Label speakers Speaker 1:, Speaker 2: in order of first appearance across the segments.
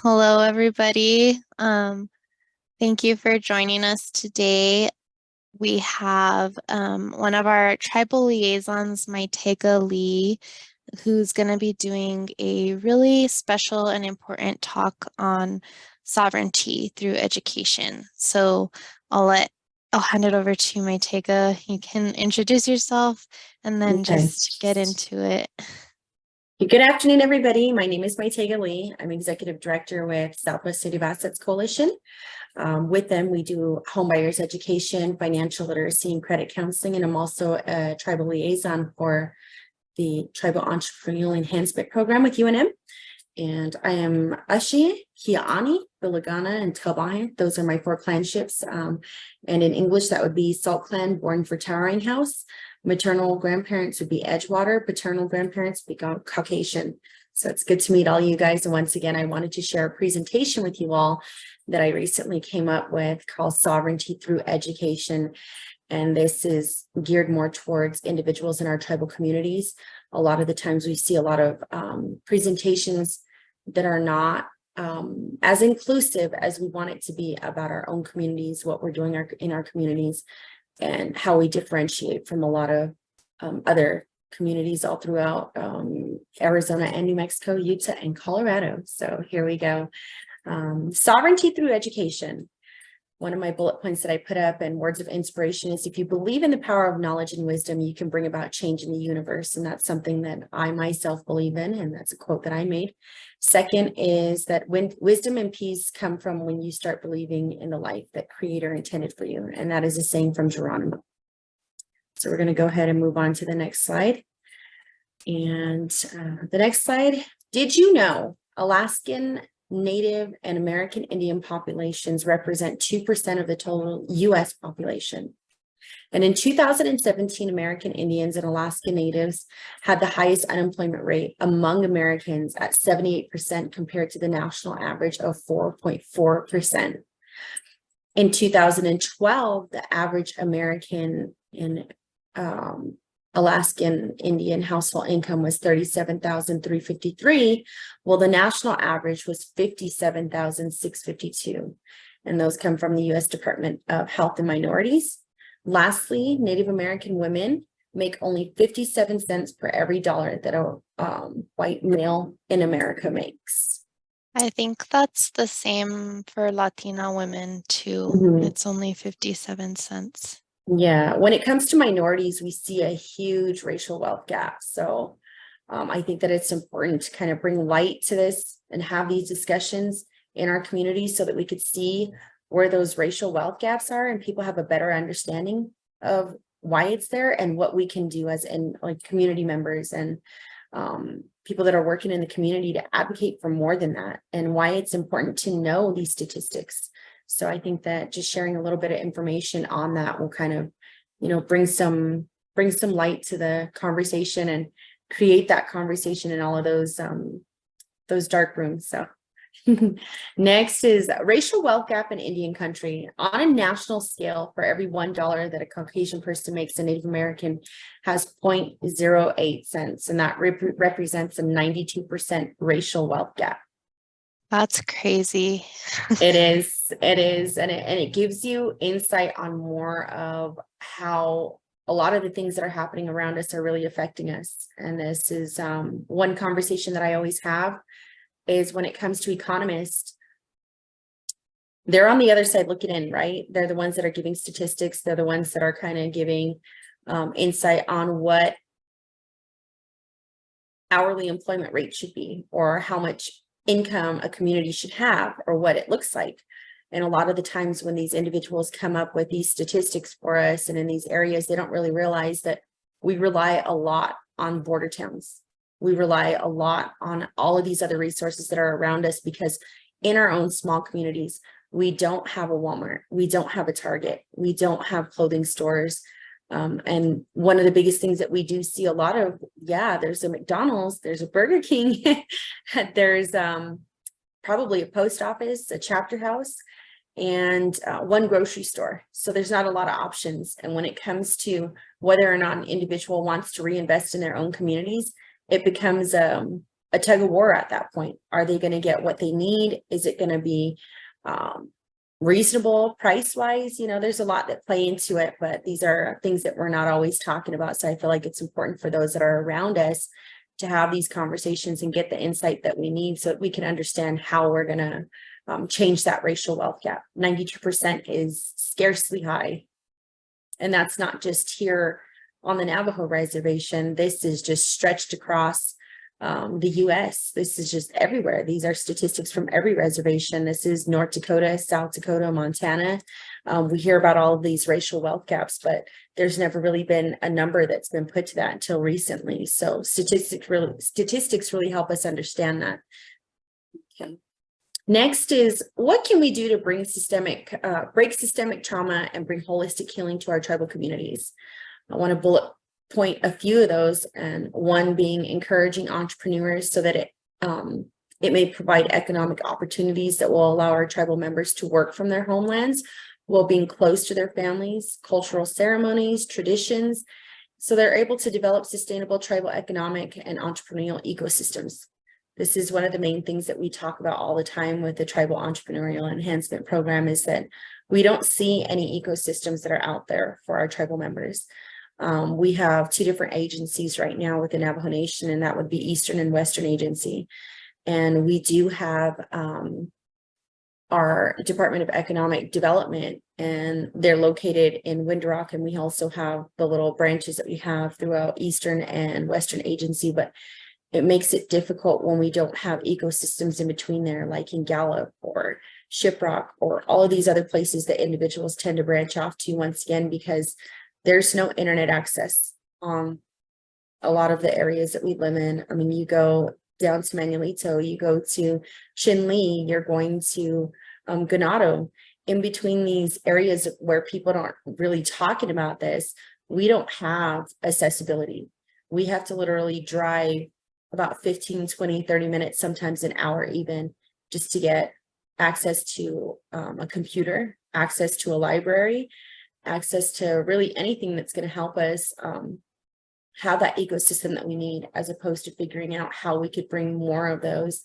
Speaker 1: Hello, everybody. Thank you for joining us today. We have one of our tribal liaisons, Mytegia Lee, who's going to be doing a really special and important talk on sovereignty through education. So I'll hand it over to Mytegia. You can introduce yourself and then
Speaker 2: Okay.
Speaker 1: just get into it.
Speaker 2: Good afternoon, everybody. My name is Mytegia Lee. I'm Executive Director with Southwest Native Assets Coalition. With them, we do homebuyers education, financial literacy, and credit counseling. And I'm also a tribal liaison for the Tribal Entrepreneurial Enhancement Program with UNM. And I am Ashi, Hia'ani, Bilagana, and Tabahe. Those are my 4 clanships. And in English, that would be Salt Clan, Born for Towering House. Maternal grandparents would be Edgewater. Paternal grandparents would be Caucasian. So it's good to meet all you guys. And once again, I wanted to share a presentation with you all that I recently came up with called Sovereignty Through Education. And this is geared more towards individuals in our tribal communities. A lot of the times we see a lot of presentations that are not as inclusive as we want it to be about our own communities, what we're doing in our communities, and how we differentiate from a lot of other communities all throughout Arizona and New Mexico, Utah, and Colorado. So here we go. Sovereignty through education. One of my bullet points that I put up and words of inspiration is if you believe in the power of knowledge and wisdom, you can bring about change in the universe. And that's something that I myself believe in. And that's a quote that I made. Second is that when wisdom and peace come from when you start believing in the life that Creator intended for you. And that is a saying from Geronimo. So we're going to go ahead and move on to the next slide. And the next slide, did you know Alaskan Native and American Indian populations represent 2% of the total U.S. population? And in 2017, American Indians and Alaska Natives had the highest unemployment rate among Americans at 78% compared to the national average of 4.4%. In 2012, the average American and Alaskan Indian household income was $37,353, while the national average was $57,652. And those come from the U.S. Department of Health and Minorities. Lastly, Native American women make only 57 cents per every dollar that a white male in America makes.
Speaker 1: I think that's the same for Latina women too.
Speaker 2: Mm-hmm.
Speaker 1: It's only 57 cents.
Speaker 2: Yeah, when it comes to minorities, we see a huge racial wealth gap. So I think that it's important to kind of bring light to this and have these discussions in our community so that we could see where those racial wealth gaps are and people have a better understanding of why it's there and what we can do as like community members and people that are working in the community to advocate for more than that and why it's important to know these statistics. So I think that just sharing a little bit of information on that will kind of, bring some light to the conversation and create that conversation in all of those dark rooms. So next is racial wealth gap in Indian country. On a national scale, for every $1 that a Caucasian person makes, a Native American has 0.08 cents, and that represents a 92% racial wealth gap.
Speaker 1: That's crazy.
Speaker 2: It is, and it gives you insight on more of how a lot of the things that are happening around us are really affecting us. And this is one conversation that I always have is when it comes to economists, they're on the other side looking in, right? They're the ones that are giving statistics. They're the ones that are kind of giving insight on what hourly employment rate should be or how much income a community should have or what it looks like. And a lot of the times when these individuals come up with these statistics for us and in these areas, they don't really realize that we rely a lot on border towns. We rely a lot on all of these other resources that are around us because in our own small communities, we don't have a Walmart, we don't have a Target, we don't have clothing stores. And one of the biggest things that we do see a lot of, there's a McDonald's, there's a Burger King, there's probably a post office, a chapter house, and one grocery store. So there's not a lot of options. And when it comes to whether or not an individual wants to reinvest in their own communities, it becomes a a tug of war at that point. Are they going to get what they need? Is it going to be reasonable price wise? You know, there's a lot that play into it, but these are things that we're not always talking about. So I feel like it's important for those that are around us to have these conversations and get the insight that we need so that we can understand how we're going to change that racial wealth gap. 92% is scarcely high. And that's not just here on the Navajo reservation. This is just stretched across the US. This is just everywhere. These are statistics from every reservation. This is North Dakota, South Dakota, Montana. We hear about all of these racial wealth gaps, but there's never really been a number that's been put to that until recently. So statistics really help us understand that. Okay. Next is, what can we do to break systemic trauma and bring holistic healing to our tribal communities? I want to bullet point a few of those, and one being encouraging entrepreneurs so that it may provide economic opportunities that will allow our tribal members to work from their homelands while being close to their families, cultural ceremonies, traditions, so they're able to develop sustainable tribal economic and entrepreneurial ecosystems. This is one of the main things that we talk about all the time with the Tribal Entrepreneurial Enhancement Program, is that we don't see any ecosystems that are out there for our tribal members. We have two different agencies right now with the Navajo Nation, and that would be Eastern and Western Agency. And we do have our Department of Economic Development, and they're located in Windrock. And we also have the little branches that we have throughout Eastern and Western Agency, but it makes it difficult when we don't have ecosystems in between there, like in Gallup or Shiprock or all of these other places that individuals tend to branch off to, once again, because there's no internet access on a lot of the areas that we live in. I mean, you go down to Manuelito, you go to Chinle, you're going to Ganado. In between these areas where people aren't really talking about this, we don't have accessibility. We have to literally drive about 15, 20, 30 minutes, sometimes an hour even, just to get access to a computer, access to a library, access to really anything that's going to help us have that ecosystem that we need, as opposed to figuring out how we could bring more of those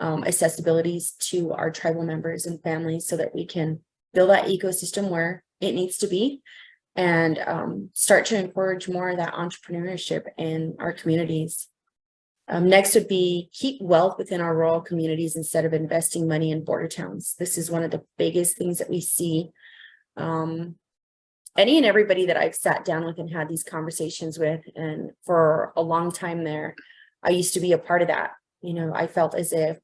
Speaker 2: accessibilities to our tribal members and families so that we can build that ecosystem where it needs to be, and start to encourage more of that entrepreneurship in our communities. Next would be keep wealth within our rural communities instead of investing money in border towns. This is one of the biggest things that we see. Any and everybody that I've sat down with and had these conversations with, and for a long time there, I used to be a part of that. You know, I felt as if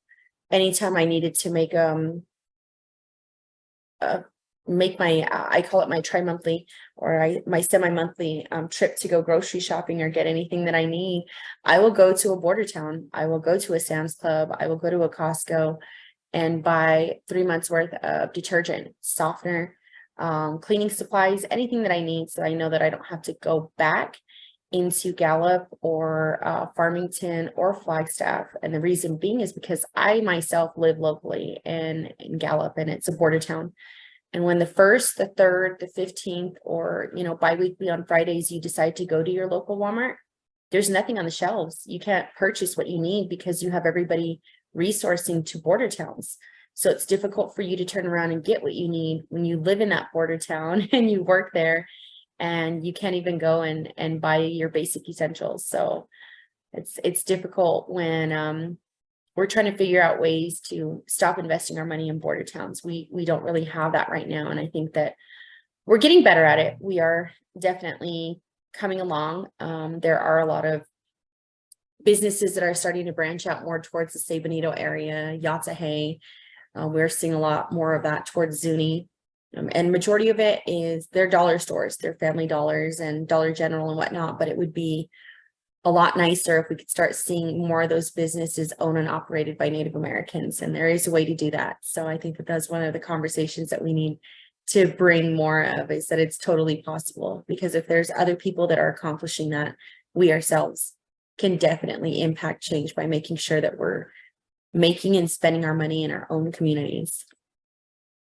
Speaker 2: anytime I needed to make my I call it my tri-monthly or my semi-monthly trip to go grocery shopping or get anything that I need, I will go to a border town. I will go to a Sam's Club. I will go to a Costco and buy 3 months worth of detergent, softener, cleaning supplies, anything that I need, so I know that I don't have to go back into Gallup or Farmington or Flagstaff. And the reason being is because I myself live locally in Gallup, and it's a border town. And when the 1st, the 3rd, the 15th, or, you know, bi-weekly on Fridays, you decide to go to your local Walmart, there's nothing on the shelves. You can't purchase what you need because you have everybody resourcing to border towns. So it's difficult for you to turn around and get what you need when you live in that border town and you work there, and you can't even go and buy your basic essentials. So it's difficult when we're trying to figure out ways to stop investing our money in border towns. We don't really have that right now. And I think that we're getting better at it. We are definitely coming along. There are a lot of businesses that are starting to branch out more towards the San Benito area, Yatahe. We're seeing a lot more of that towards Zuni. And majority of it is their dollar stores, their Family Dollars and Dollar General and whatnot. But it would be a lot nicer if we could start seeing more of those businesses owned and operated by Native Americans. And there is a way to do that. So I think that that's one of the conversations that we need to bring more of, is that it's totally possible. Because if there's other people that are accomplishing that, we ourselves can definitely impact change by making sure that we're making and spending our money in our own communities.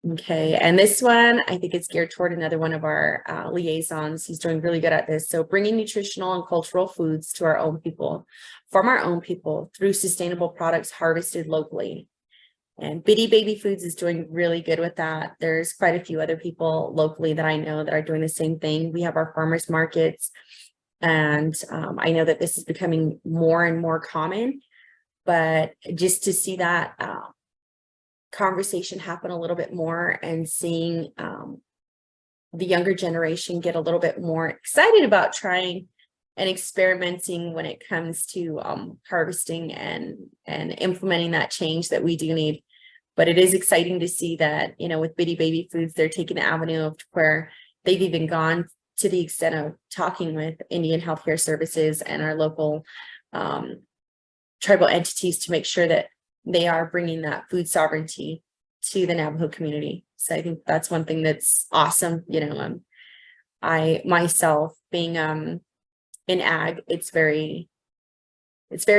Speaker 2: Okay, and this one, I think it's geared toward another one of our liaisons. He's doing really good at this. So bringing nutritional and cultural foods to our own people, from our own people, through sustainable products harvested locally. And Bitty Baby Foods is doing really good with that. There's quite a few other people locally that I know that are doing the same thing. We have our farmers markets, and I know that this is becoming more and more common, but just to see that conversation happen a little bit more, and seeing the younger generation get a little bit more excited about trying and experimenting when it comes to harvesting and implementing that change that we do need. But it is exciting to see that, you know, with Bitty Baby Foods, they're taking the avenue of where they've even gone to the extent of talking with Indian Healthcare Services and our local tribal entities to make sure that they are bringing that food sovereignty to the Navajo community. So I think that's one thing that's awesome. You know, I myself being in ag, it's very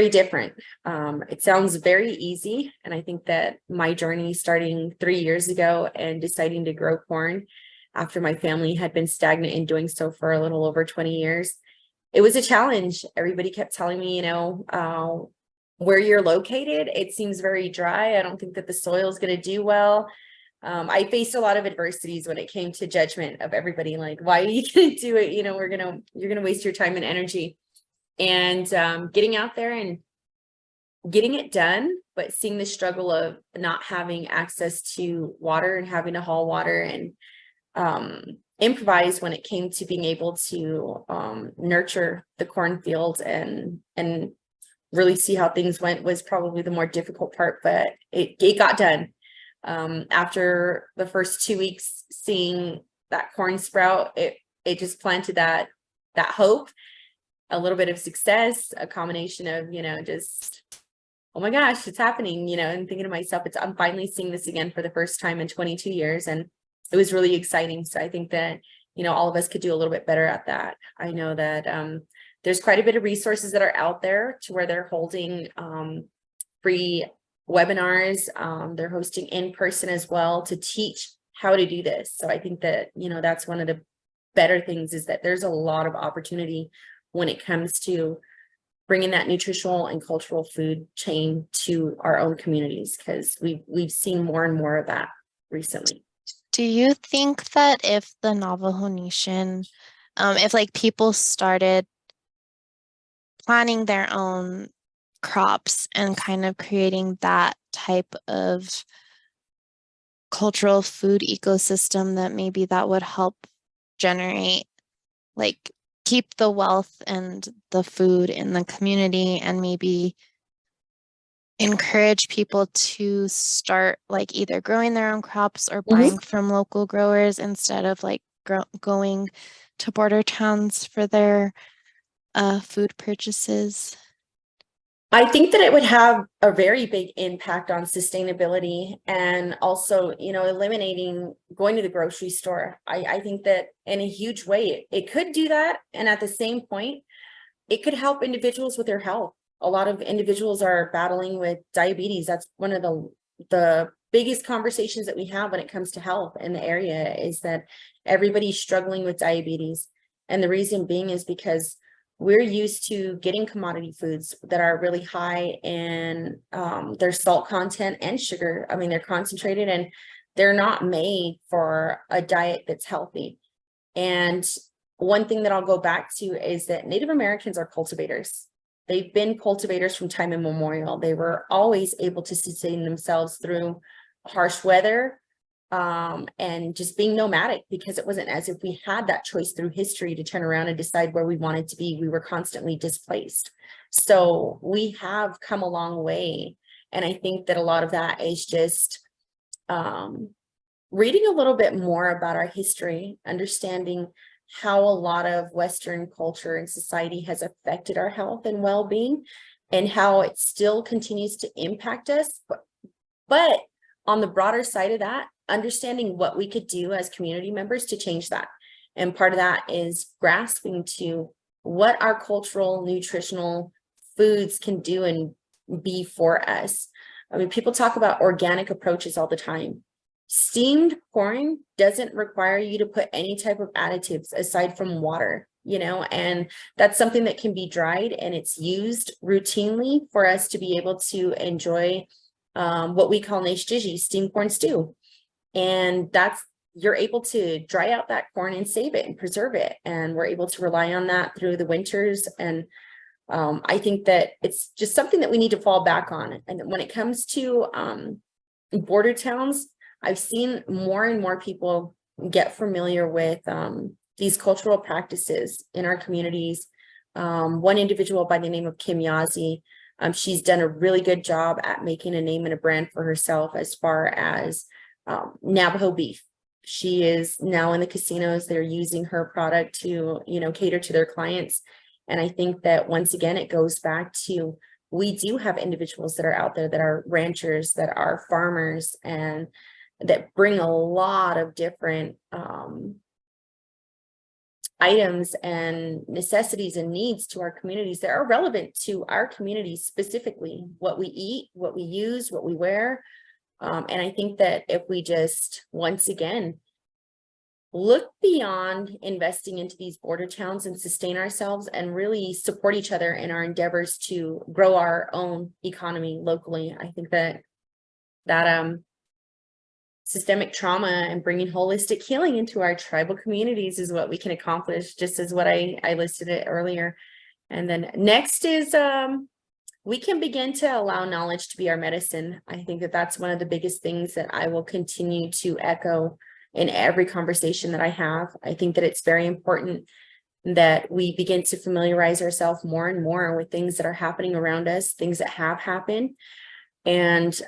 Speaker 2: different. It sounds very easy. And I think that my journey starting 3 years ago and deciding to grow corn after my family had been stagnant in doing so for a little over 20 years, it was a challenge. Everybody kept telling me, you know, where you're located, it seems very dry. I don't think that the soil is going to do well. I faced a lot of adversities when it came to judgment of everybody, like, why are you going to do it? You know, you're going to waste your time and energy. And getting out there and getting it done, but seeing the struggle of not having access to water and having to haul water and improvise when it came to being able to nurture the cornfield and really see how things went was probably the more difficult part, but it got done. After the first 2 weeks, seeing that corn sprout, it just planted that hope, a little bit of success, a combination of, you know, just, oh my gosh, it's happening, you know, and thinking to myself, I'm finally seeing this again for the first time in 22 years. And it was really exciting. So I think that, you know, all of us could do a little bit better at that. I know that there's quite a bit of resources that are out there to where they're holding free webinars. They're hosting in person as well to teach how to do this. So I think that, you know, that's one of the better things, is that there's a lot of opportunity when it comes to bringing that nutritional and cultural food chain to our own communities, because we've seen more and more of that recently.
Speaker 1: Do you think that if the Navajo Nation, if like people started planting their own crops and kind of creating that type of cultural food ecosystem, that maybe that would help generate, like, keep the wealth and the food in the community, and maybe encourage people to start like either growing their own crops or buying from local growers instead of like going to border towns for their food purchases?
Speaker 2: I think that it would have a very big impact on sustainability, and also, you know, eliminating going to the grocery store. I think that in a huge way, it could do that. And at the same point, it could help individuals with their health. A lot of individuals are battling with diabetes. That's one of the biggest conversations that we have when it comes to health in the area, is that everybody's struggling with diabetes. And the reason being is because we're used to getting commodity foods that are really high in their salt content and sugar. I mean, they're concentrated and they're not made for a diet that's healthy. And one thing that I'll go back to is that Native Americans are cultivators. They've been cultivators from time immemorial. They were always able to sustain themselves through harsh weather, and just being nomadic, because it wasn't as if we had that choice through history to turn around and decide where we wanted to be. We were constantly displaced. So we have come a long way. And I think that a lot of that is just reading a little bit more about our history, understanding how a lot of Western culture and society has affected our health and well-being, and how it still continues to impact us. But on the broader side of that, understanding what we could do as community members to change that. And part of that is grasping to what our cultural nutritional foods can do and be for us. I mean, people talk about organic approaches all the time. Steamed corn doesn't require you to put any type of additives aside from water, and that's something that can be dried, and it's used routinely for us to be able to enjoy what we call Mytegia, steamed corn stew. And you're able to dry out that corn and save it and preserve it. And we're able to rely on that through the winters. And I think that it's just something that we need to fall back on. And when it comes to border towns, I've seen more and more people get familiar with these cultural practices in our communities. One individual by the name of Kim Yazi, she's done a really good job at making a name and a brand for herself as far as Navajo beef. She is now in the casinos. They're using her product to, cater to their clients. And I think that once again, it goes back to, we do have individuals that are out there that are ranchers, that are farmers, and that bring a lot of different items and necessities and needs to our communities that are relevant to our communities, specifically what we eat, what we use, what we wear. And I think that if we just, once again, look beyond investing into these border towns and sustain ourselves and really support each other in our endeavors to grow our own economy locally, I think that systemic trauma and bringing holistic healing into our tribal communities is what we can accomplish, just as what I listed it earlier. And then next is we can begin to allow knowledge to be our medicine. I think that that's one of the biggest things that I will continue to echo in every conversation that I have. I think that it's very important that we begin to familiarize ourselves more and more with things that are happening around us, things that have happened, and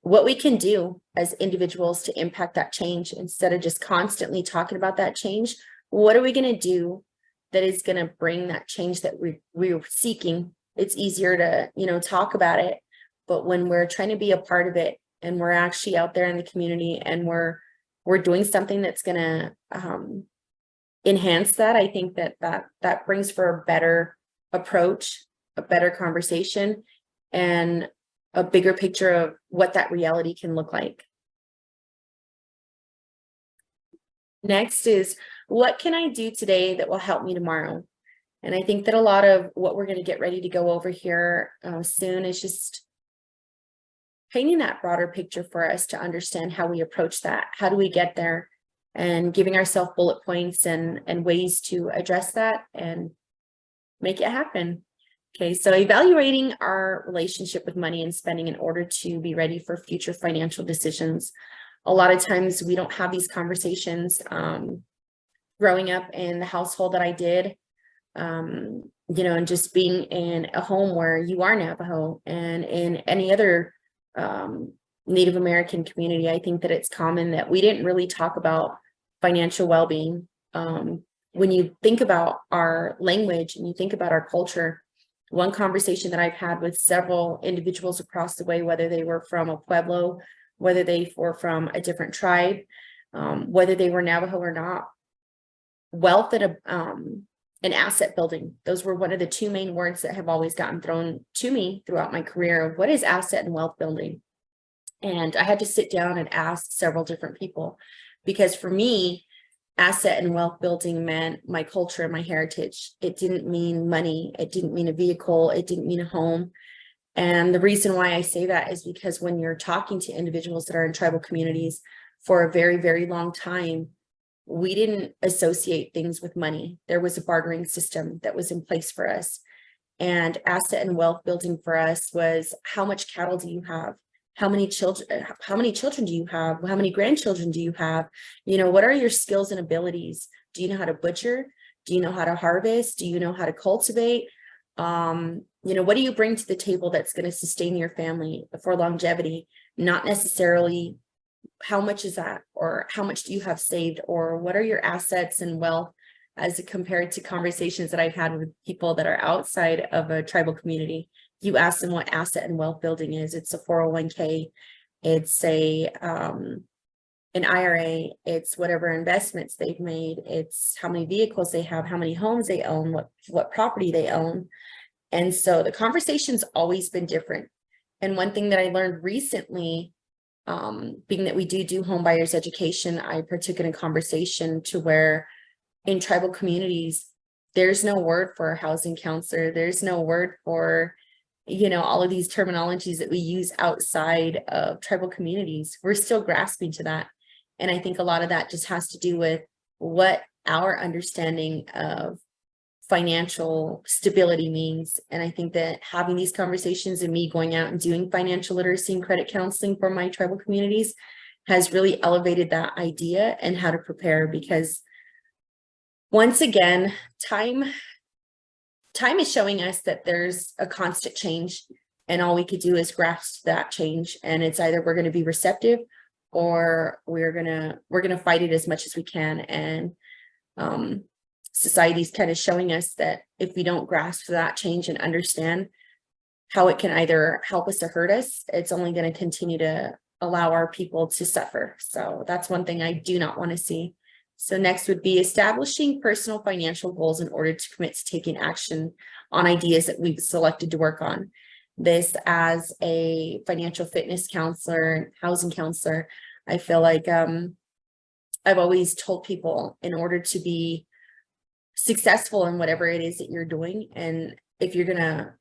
Speaker 2: what we can do as individuals to impact that change. Instead of just constantly talking about that change, what are we going to do that is going to bring that change that we're seeking? It's easier to, talk about it, but when we're trying to be a part of it and we're actually out there in the community and we're doing something that's going to enhance that, I think that brings for a better approach, a better conversation, and a bigger picture of what that reality can look like. Next is, what can I do today that will help me tomorrow? And I think that a lot of what we're going to get ready to go over here soon is just painting that broader picture for us to understand how we approach that. How do we get there? And giving ourselves bullet points and ways to address that and make it happen. Okay, so evaluating our relationship with money and spending in order to be ready for future financial decisions. A lot of times we don't have these conversations. Growing up in the household that I did, and just being in a home where you are Navajo and in any other Native American community, I think that it's common that we didn't really talk about financial well-being. When you think about our language and you think about our culture, one conversation that I've had with several individuals across the way, whether they were from a Pueblo, whether they were from a different tribe, whether they were Navajo or not, wealth and asset building. Those were one of the two main words that have always gotten thrown to me throughout my career of what is asset and wealth building. And I had to sit down and ask several different people, because for me, asset and wealth building meant my culture and my heritage. It didn't mean money. It didn't mean a vehicle. It didn't mean a home. And the reason why I say that is because when you're talking to individuals that are in tribal communities for a very, very long time, we didn't associate things with money. There was a bartering system that was in place for us. And asset and wealth building for us was, how much cattle do you have? How many children do you have? How many grandchildren do you have? What are your skills and abilities? Do you know how to butcher? Do you know how to harvest? Do you know how to cultivate? What do you bring to the table that's going to sustain your family for longevity? Not necessarily how much is that, or how much do you have saved, or what are your assets and wealth, as compared to conversations that I've had with people that are outside of a tribal community. You ask them what asset and wealth building is. It's a 401k, it's an IRA, it's whatever investments they've made, it's how many vehicles they have, how many homes they own, what property they own. And so the conversation's always been different. And one thing that I learned recently Being that we do home buyers education, I partook in a conversation to where in tribal communities, there's no word for a housing counselor. There's no word for, all of these terminologies that we use outside of tribal communities. We're still grasping to that. And I think a lot of that just has to do with what our understanding of financial stability means. And I think that having these conversations and me going out and doing financial literacy and credit counseling for my tribal communities has really elevated that idea and how to prepare, because once again, time is showing us that there's a constant change, and all we could do is grasp that change. And it's either we're going to be receptive or we're gonna fight it as much as we can. And society's kind of showing us that if we don't grasp that change and understand how it can either help us or hurt us, it's only going to continue to allow our people to suffer. So that's one thing I do not want to see. So next would be establishing personal financial goals in order to commit to taking action on ideas that we've selected to work on. This, as a financial fitness counselor, housing counselor, I feel like I've always told people, in order to be successful in whatever it is that you're doing, and if you're going to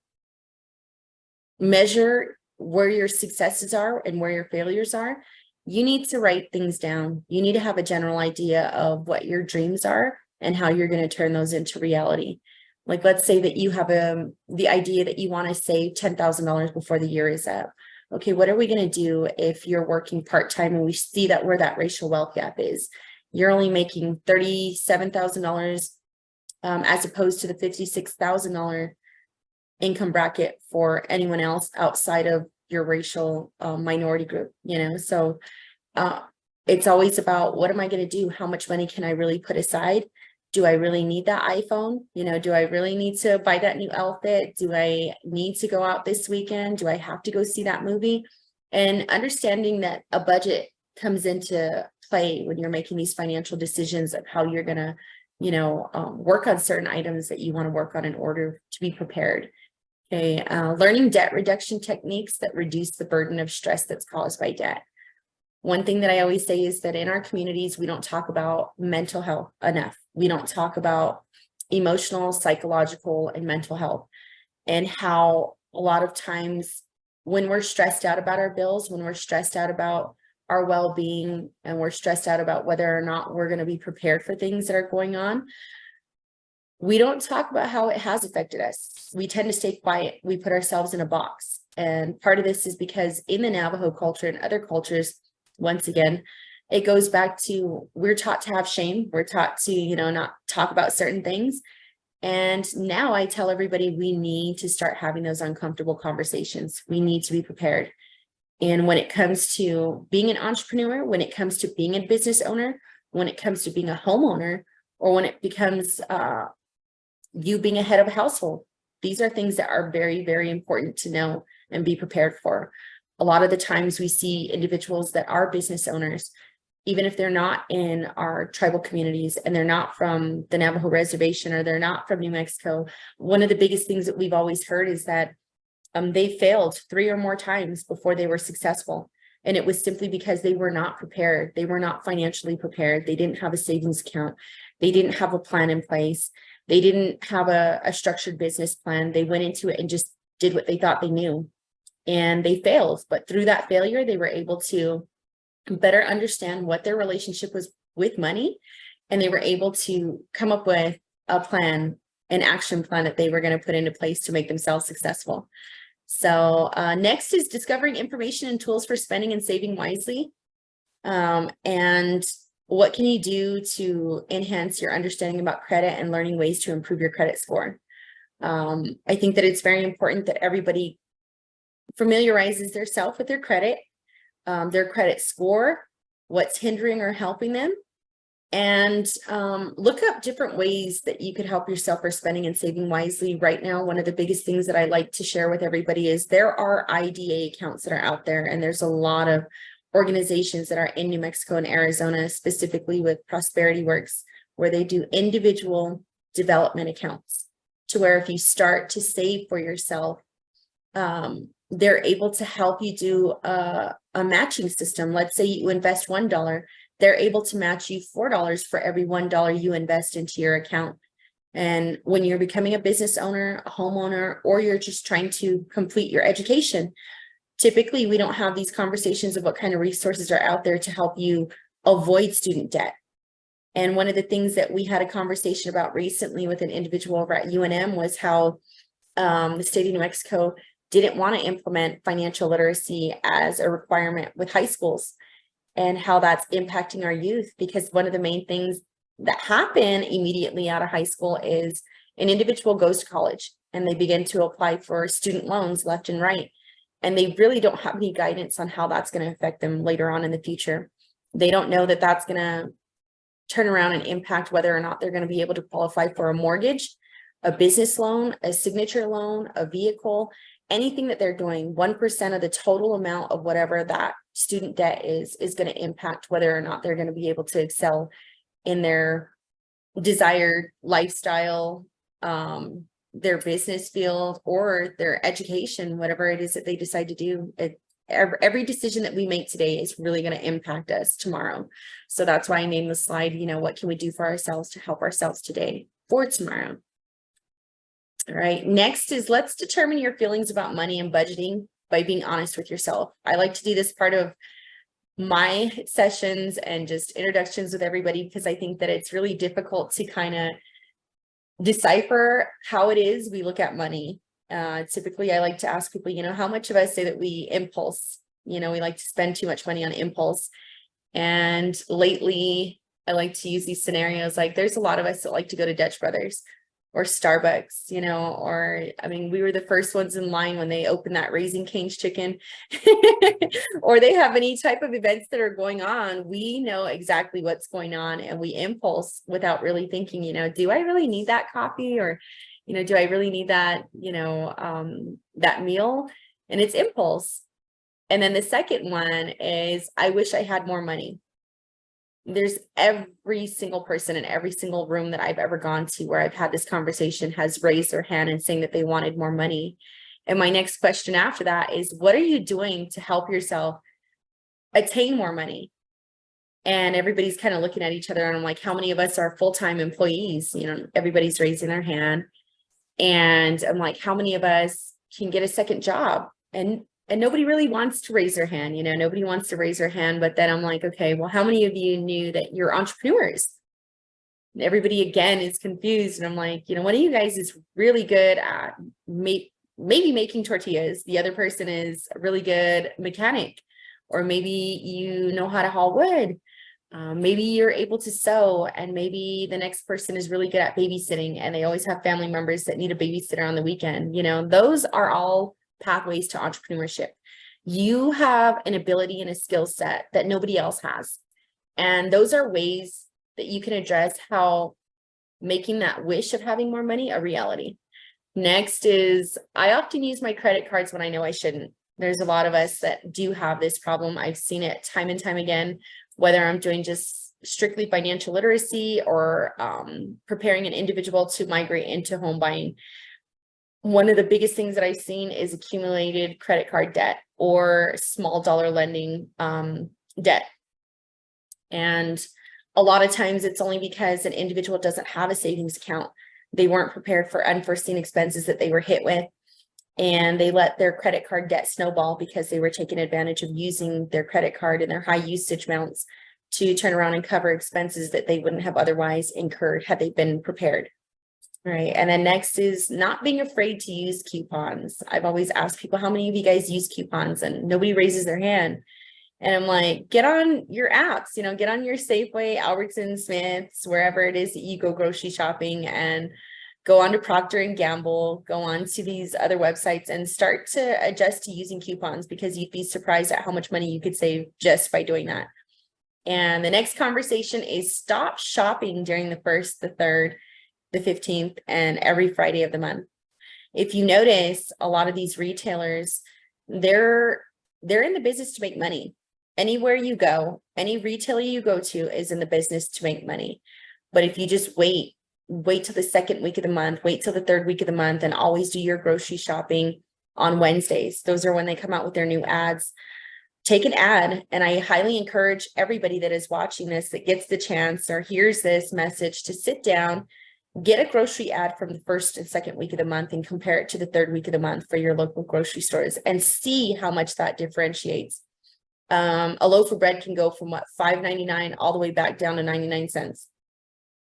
Speaker 2: measure where your successes are and where your failures are, you need to write things down. You need to have a general idea of what your dreams are and how you're going to turn those into reality. Like, let's say that you have the idea that you want to save $10,000 before the year is up. Okay, what are we going to do if you're working part-time and we see that where that racial wealth gap is? You're only making $37,000 as opposed to the $56,000 income bracket for anyone else outside of your racial minority group, So it's always about, what am I going to do? How much money can I really put aside? Do I really need that iPhone? Do I really need to buy that new outfit? Do I need to go out this weekend? Do I have to go see that movie? And understanding that a budget comes into play when you're making these financial decisions of how you're going to work on certain items that you want to work on in order to be prepared. Okay, learning debt reduction techniques that reduce the burden of stress that's caused by debt. One thing that I always say is that in our communities, we don't talk about mental health enough. We don't talk about emotional, psychological, and mental health, and how a lot of times when we're stressed out about our bills, when we're stressed out about our well-being, and we're stressed out about whether or not we're going to be prepared for things that are going on, we don't talk about how it has affected us. We tend to stay quiet. We put ourselves in a box. And part of this is because in the Navajo culture and other cultures, once again, it goes back to, we're taught to have shame. We're taught to, not talk about certain things. And now I tell everybody, we need to start having those uncomfortable conversations. We need to be prepared. And when it comes to being an entrepreneur, when it comes to being a business owner, when it comes to being a homeowner, or when it becomes you being a head of a household, these are things that are very, very important to know and be prepared for. A lot of the times we see individuals that are business owners, even if they're not in our tribal communities and they're not from the Navajo reservation or they're not from New Mexico. One of the biggest things that we've always heard is that they failed 3 or more times before they were successful. And it was simply because they were not prepared. They were not financially prepared. They didn't have a savings account. They didn't have a plan in place. They didn't have a structured business plan. They went into it and just did what they thought they knew. And they failed. But through that failure, they were able to better understand what their relationship was with money. And they were able to come up with a plan, an action plan that they were going to put into place to make themselves successful. So next is discovering information and tools for spending and saving wisely. And what can you do to enhance your understanding about credit and learning ways to improve your credit score? I think that it's very important that everybody familiarizes themselves with their credit score, what's hindering or helping them, and look up different ways that you could help yourself for spending and saving wisely. Right now, one of the biggest things that I like to share with everybody is there are IDA accounts that are out there, and there's a lot of organizations that are in New Mexico and Arizona, specifically with Prosperity Works, where they do individual development accounts, to where if you start to save for yourself, they're able to help you do a matching system. Let's say you invest $1, they're able to match you $4 for every $1 you invest into your account. And when you're becoming a business owner, a homeowner, or you're just trying to complete your education, typically we don't have these conversations of what kind of resources are out there to help you avoid student debt. And one of the things that we had a conversation about recently with an individual over at UNM was how the state of New Mexico didn't want to implement financial literacy as a requirement with high schools, and how that's impacting our youth. Because one of the main things that happen immediately out of high school is an individual goes to college and they begin to apply for student loans left and right. And they really don't have any guidance on how that's going to affect them later on in the future. They don't know that that's going to turn around and impact whether or not they're going to be able to qualify for a mortgage, a business loan, a signature loan, a vehicle, anything that they're doing. 1% of the total amount of whatever that student debt is going to impact whether or not they're going to be able to excel in their desired lifestyle, their business field, or their education, whatever it is that they decide to do. Every decision that we make today is really going to impact us tomorrow. So that's why I named the slide, what can we do for ourselves to help ourselves today for tomorrow? All right, next is let's determine your feelings about money and budgeting by being honest with yourself. I like to do this part of my sessions and just introductions with everybody, because I think that it's really difficult to kind of decipher how it is we look at money. Typically, I like to ask people, how much of us say that we impulse, we like to spend too much money on impulse. And lately, I like to use these scenarios. Like there's a lot of us that like to go to Dutch Brothers or Starbucks, we were the first ones in line when they opened that Raising Cane's chicken, or they have any type of events that are going on. We know exactly what's going on and we impulse without really thinking, do I really need that coffee? Or, do I really need that, that meal? And it's impulse. And then the second one is, I wish I had more money. There's every single person in every single room that I've ever gone to where I've had this conversation has raised their hand and saying that they wanted more money. And my next question after that is, what are you doing to help yourself attain more money? And everybody's kind of looking at each other, and I'm like, how many of us are full-time employees? Everybody's raising their hand. And I'm like, how many of us can get a second job? And nobody really wants to raise their hand, nobody wants to raise their hand. But then I'm like, okay, well, how many of you knew that you're entrepreneurs? And everybody again is confused. And I'm like, one of you guys is really good at maybe making tortillas. The other person is a really good mechanic, or maybe you know how to haul wood. Maybe you're able to sew, and maybe the next person is really good at babysitting, and they always have family members that need a babysitter on the weekend. Those are all pathways to entrepreneurship. You have an ability and a skill set that nobody else has. And those are ways that you can address how making that wish of having more money a reality. Next is, I often use my credit cards when I know I shouldn't. There's a lot of us that do have this problem. I've seen it time and time again, whether I'm doing just strictly financial literacy or preparing an individual to migrate into home buying. One of the biggest things that I've seen is accumulated credit card debt or small dollar lending debt. And a lot of times it's only because an individual doesn't have a savings account. They weren't prepared for unforeseen expenses that they were hit with, and they let their credit card debt snowball because they were taking advantage of using their credit card and their high usage amounts to turn around and cover expenses that they wouldn't have otherwise incurred had they been prepared. Right. And then next is not being afraid to use coupons. I've always asked people, how many of you guys use coupons? And nobody raises their hand. And I'm like, get on your apps, get on your Safeway, Albertsons, Smiths, wherever it is that you go grocery shopping, and go on to Procter and Gamble, go on to these other websites and start to adjust to using coupons, because you'd be surprised at how much money you could save just by doing that. And the next conversation is stop shopping during the 1st, the 3rd, the 15th, and every Friday of the month. If you notice, a lot of these retailers, they're in the business to make money. Anywhere you go, any retailer you go to is in the business to make money. But if you just wait till the 2nd week of the month, wait till the 3rd week of the month, and always do your grocery shopping, on Wednesdays. Those are when they come out with their new ads. Take an ad, and I highly encourage everybody that is watching this, that gets the chance or hears this message, to sit down, get a grocery ad from the first and second week of the month and compare it to the third week of the month for your local grocery stores and see how much that differentiates. A loaf of bread can go from what, $5.99 all the way back down to 99 cents.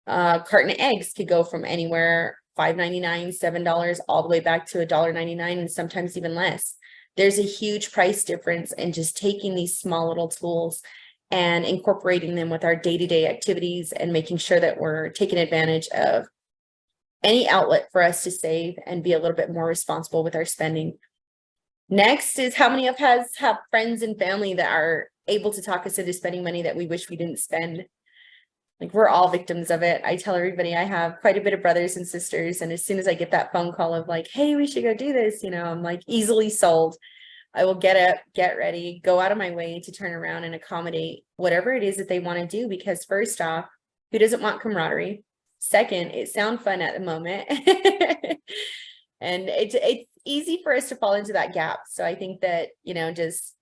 Speaker 2: Carton of eggs could go from anywhere $5.99, $7 all the way back to $1.99, and sometimes even less. There's a huge price difference in just taking these small little tools and incorporating them with our day-to-day activities and making sure that we're taking advantage of any outlet for us to save and be a little bit more responsible with our spending. Next is, how many of us have friends and family that are able to talk us into spending money that we wish we didn't spend? Like, we're all victims of it. I tell everybody I have quite a bit of brothers and sisters, and as soon as I get that phone call of like, hey, we should go do this, I'm like easily sold. I will get up, get ready, go out of my way to turn around and accommodate whatever it is that they want to do, because first off, who doesn't want camaraderie? Second, it sounds fun at the moment. And it's easy for us to fall into that gap. So I think that, just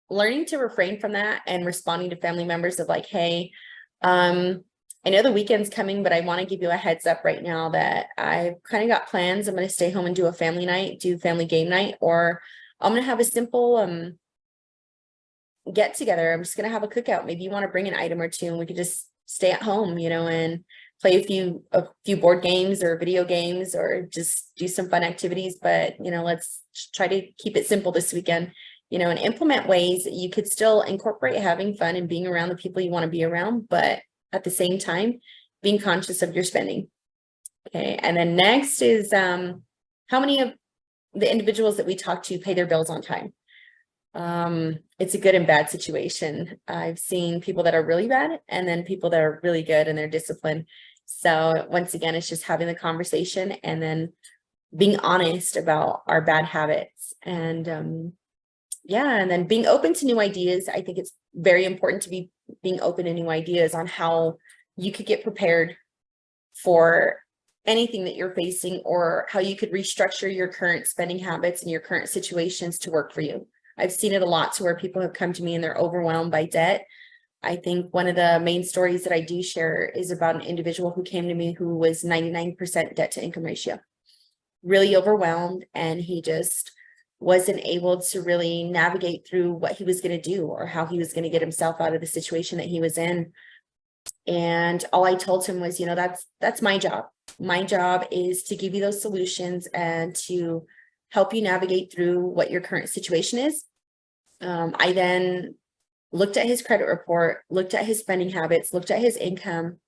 Speaker 2: learning to refrain from that and responding to family members of like, hey, I know the weekend's coming, but I want to give you a heads up right now that I've kind of got plans. I'm going to stay home and do a family night, do family game night, or I'm going to have a simple get together. I'm just going to have a cookout. Maybe you want to bring an item or two and we could just stay at home, and play a few board games or video games, or just do some fun activities. But, let's try to keep it simple this weekend, and implement ways that you could still incorporate having fun and being around the people you want to be around, but at the same time, being conscious of your spending. Okay. And then next is, how many of the individuals that we talk to pay their bills on time? It's a good and bad situation. I've seen people that are really bad and then people that are really good and they're disciplined. So once again, it's just having the conversation and then being honest about our bad habits, and and then being open to new ideas. I think it's very important to be being open to new ideas on how you could get prepared for anything that you're facing, or how you could restructure your current spending habits and your current situations to work for you. I've seen it a lot to where people have come to me and they're overwhelmed by debt. I think one of the main stories that I do share is about an individual who came to me who was 99% debt to income ratio, really overwhelmed, and he just wasn't able to really navigate through what he was going to do or how he was going to get himself out of the situation that he was in. And all I told him was, that's my job. My job is to give you those solutions and to help you navigate through what your current situation is. I then looked at his credit report, looked at his spending habits, looked at his income,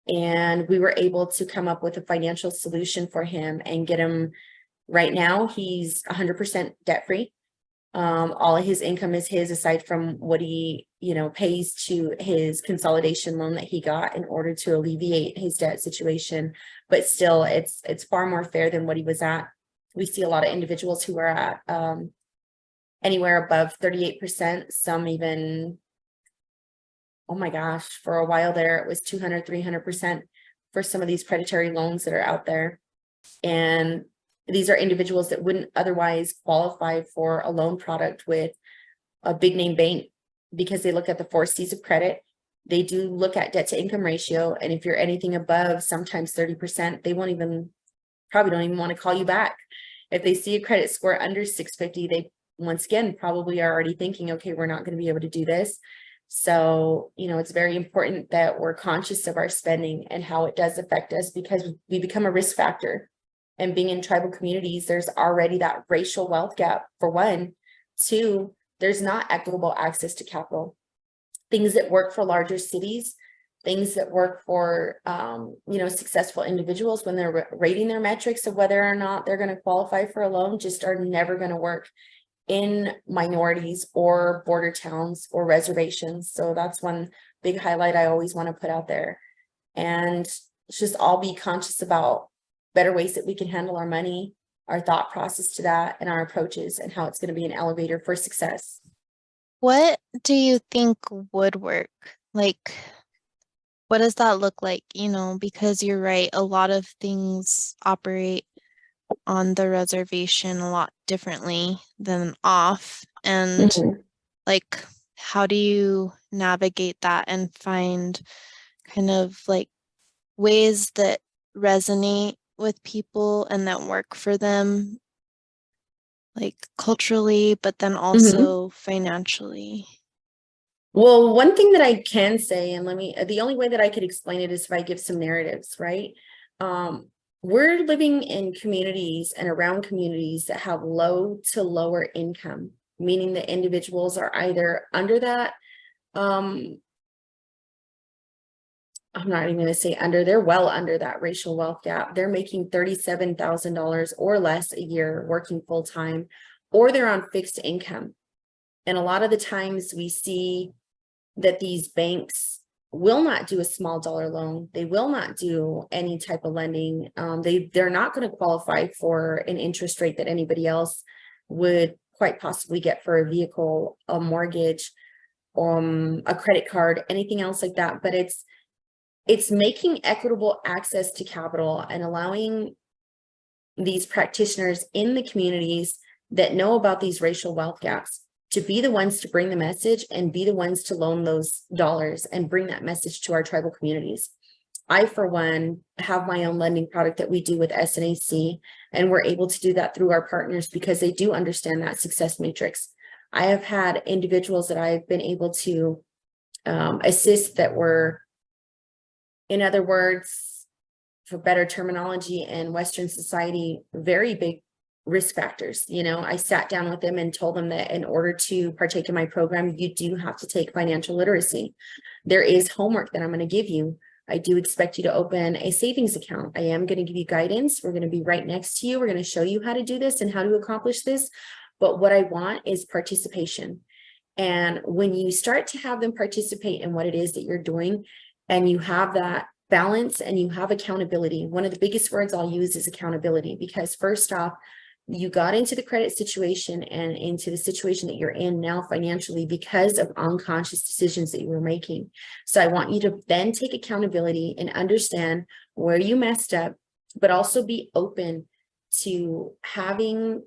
Speaker 2: and we were able to come up with a financial solution for him and get him. Right now, he's 100% debt free. All of his income is his, aside from what he, pays to his consolidation loan that he got in order to alleviate his debt situation. But still, it's far more fair than what he was at. We see a lot of individuals who are at anywhere above 38%, some even, oh my gosh, for a while there, it was 200, 300% for some of these predatory loans that are out there. And these are individuals that wouldn't otherwise qualify for a loan product with a big name bank, because they look at the 4 C's of credit. They do look at debt to income ratio. And if you're anything above sometimes 30%, they probably don't even want to call you back. If they see a credit score under 650, they once again probably are already thinking, okay, we're not going to be able to do this. So, it's very important that we're conscious of our spending and how it does affect us, because we become a risk factor. And being in tribal communities, there's already that racial wealth gap, for one. Two, there's not equitable access to capital. Things that work for larger cities, things that work for, successful individuals when they're rating their metrics of whether or not they're going to qualify for a loan, just are never going to work in minorities or border towns or reservations. So that's one big highlight I always want to put out there. And just all be conscious about better ways that we can handle our money, our thought process to that, and our approaches, and how it's going to be an elevator for success.
Speaker 1: What do you think would work? Like, what does that look like? Because you're right, a lot of things operate on the reservation a lot differently than off. And
Speaker 2: Mhm.
Speaker 1: like, how do you navigate that and find kind of like ways that resonate with people and that work for them, like culturally, but then
Speaker 2: Mhm.
Speaker 1: also financially?
Speaker 2: Well, one thing that I can say, and the only way that I could explain it is if I give some narratives, right? Um, we're living in communities and around communities that have low to lower income, meaning that individuals are either under that, I'm not even going to say under, they're well under that racial wealth gap. They're making $37,000 or less a year working full time, or they're on fixed income. And a lot of the times we see that these banks will not do a small dollar loan. They will not do any type of lending. They're not going to qualify for an interest rate that anybody else would quite possibly get for a vehicle, a mortgage, a credit card, anything else like that. But it's making equitable access to capital and allowing these practitioners in the communities that know about these racial wealth gaps to be the ones to bring the message and be the ones to loan those dollars and bring that message to our tribal communities. I, for one, have my own lending product that we do with SNAC, and we're able to do that through our partners because they do understand that success matrix. I have had individuals that I've been able to assist that were, in other words, for better terminology in Western society, very big risk factors. I sat down with them and told them that in order to partake in my program, you do have to take financial literacy. There is homework that I'm going to give you. I do expect you to open a savings account. I am going to give you guidance. We're going to be right next to you. We're going to show you how to do this and how to accomplish this. But what I want is participation. And when you start to have them participate in what it is that you're doing, and you have that balance and you have accountability, one of the biggest words I'll use is accountability, because first off, you got into the credit situation and into the situation that you're in now financially because of unconscious decisions that you were making. So I want you to then take accountability and understand where you messed up, but also be open to having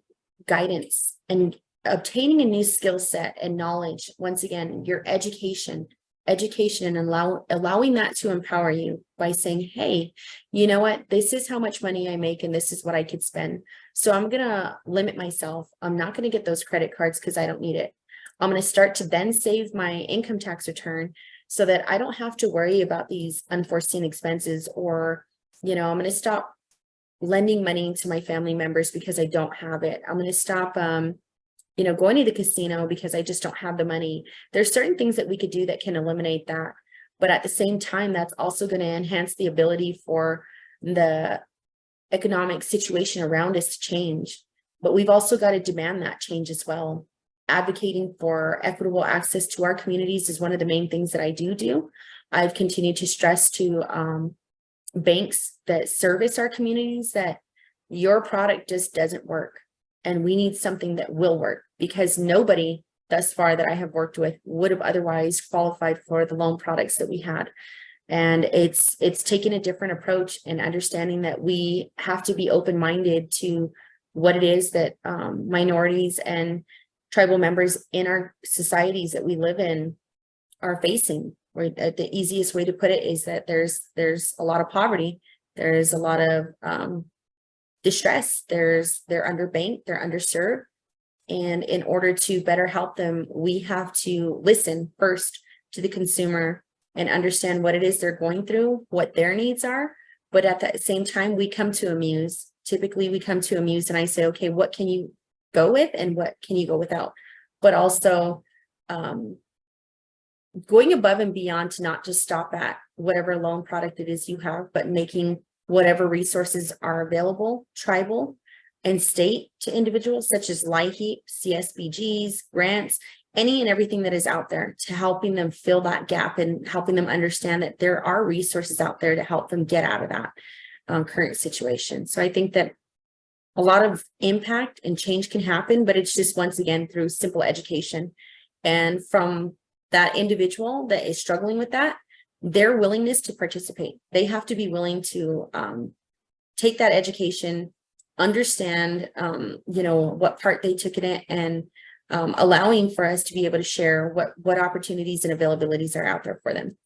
Speaker 2: guidance and obtaining a new skill set and knowledge. Once again, your education and allowing that to empower you by saying, hey, you know what, this is how much money I make and this is what I could spend. So I'm going to limit myself. I'm not going to get those credit cards because I don't need it. I'm going to start to then save my income tax return so that I don't have to worry about these unforeseen expenses, or, I'm going to stop lending money to my family members because I don't have it. I'm going to stop, going to the casino because I just don't have the money. There's certain things that we could do that can eliminate that. But at the same time, that's also going to enhance the ability for the economic situation around us to change. But we've also got to demand that change as well. Advocating for equitable access to our communities is one of the main things that I do. I've continued to stress to banks that service our communities that your product just doesn't work. And we need something that will work, because nobody thus far that I have worked with would have otherwise qualified for the loan products that we had. And it's taken a different approach and understanding that we have to be open-minded to what it is that minorities and tribal members in our societies that we live in are facing. Or the easiest way to put it is that there's a lot of poverty. There's a lot of distress. They're underbanked, they're underserved. And in order to better help them, we have to listen first to the consumer and understand what it is they're going through, what their needs are. But at the same time, we come to Amuse. Typically, we come to Amuse and I say, okay, what can you go with and what can you go without? But also going above and beyond to not just stop at whatever loan product it is you have, but making whatever resources are available, tribal and state, to individuals such as LIHEAP, CSBGs, grants, any and everything that is out there, to helping them fill that gap and helping them understand that there are resources out there to help them get out of that current situation. So I think that a lot of impact and change can happen, but it's just, once again, through simple education. And from that individual that is struggling with that, their willingness to participate. They have to be willing to take that education, understand, what part they took in it, and allowing for us to be able to share what opportunities and availabilities are out there for them.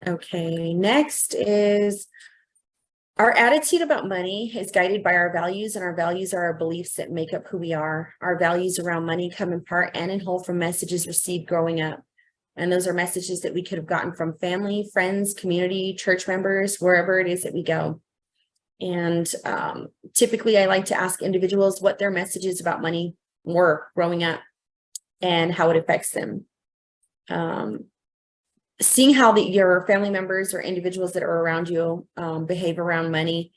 Speaker 2: Okay, next is our attitude about money is guided by our values, and our values are our beliefs that make up who we are. Our values around money come in part and in whole from messages received growing up. And those are messages that we could have gotten from family, friends, community, church members, wherever it is that we go. And typically I like to ask individuals what their messages about money were growing up and how it affects them. Seeing how your family members or individuals that are around you behave around money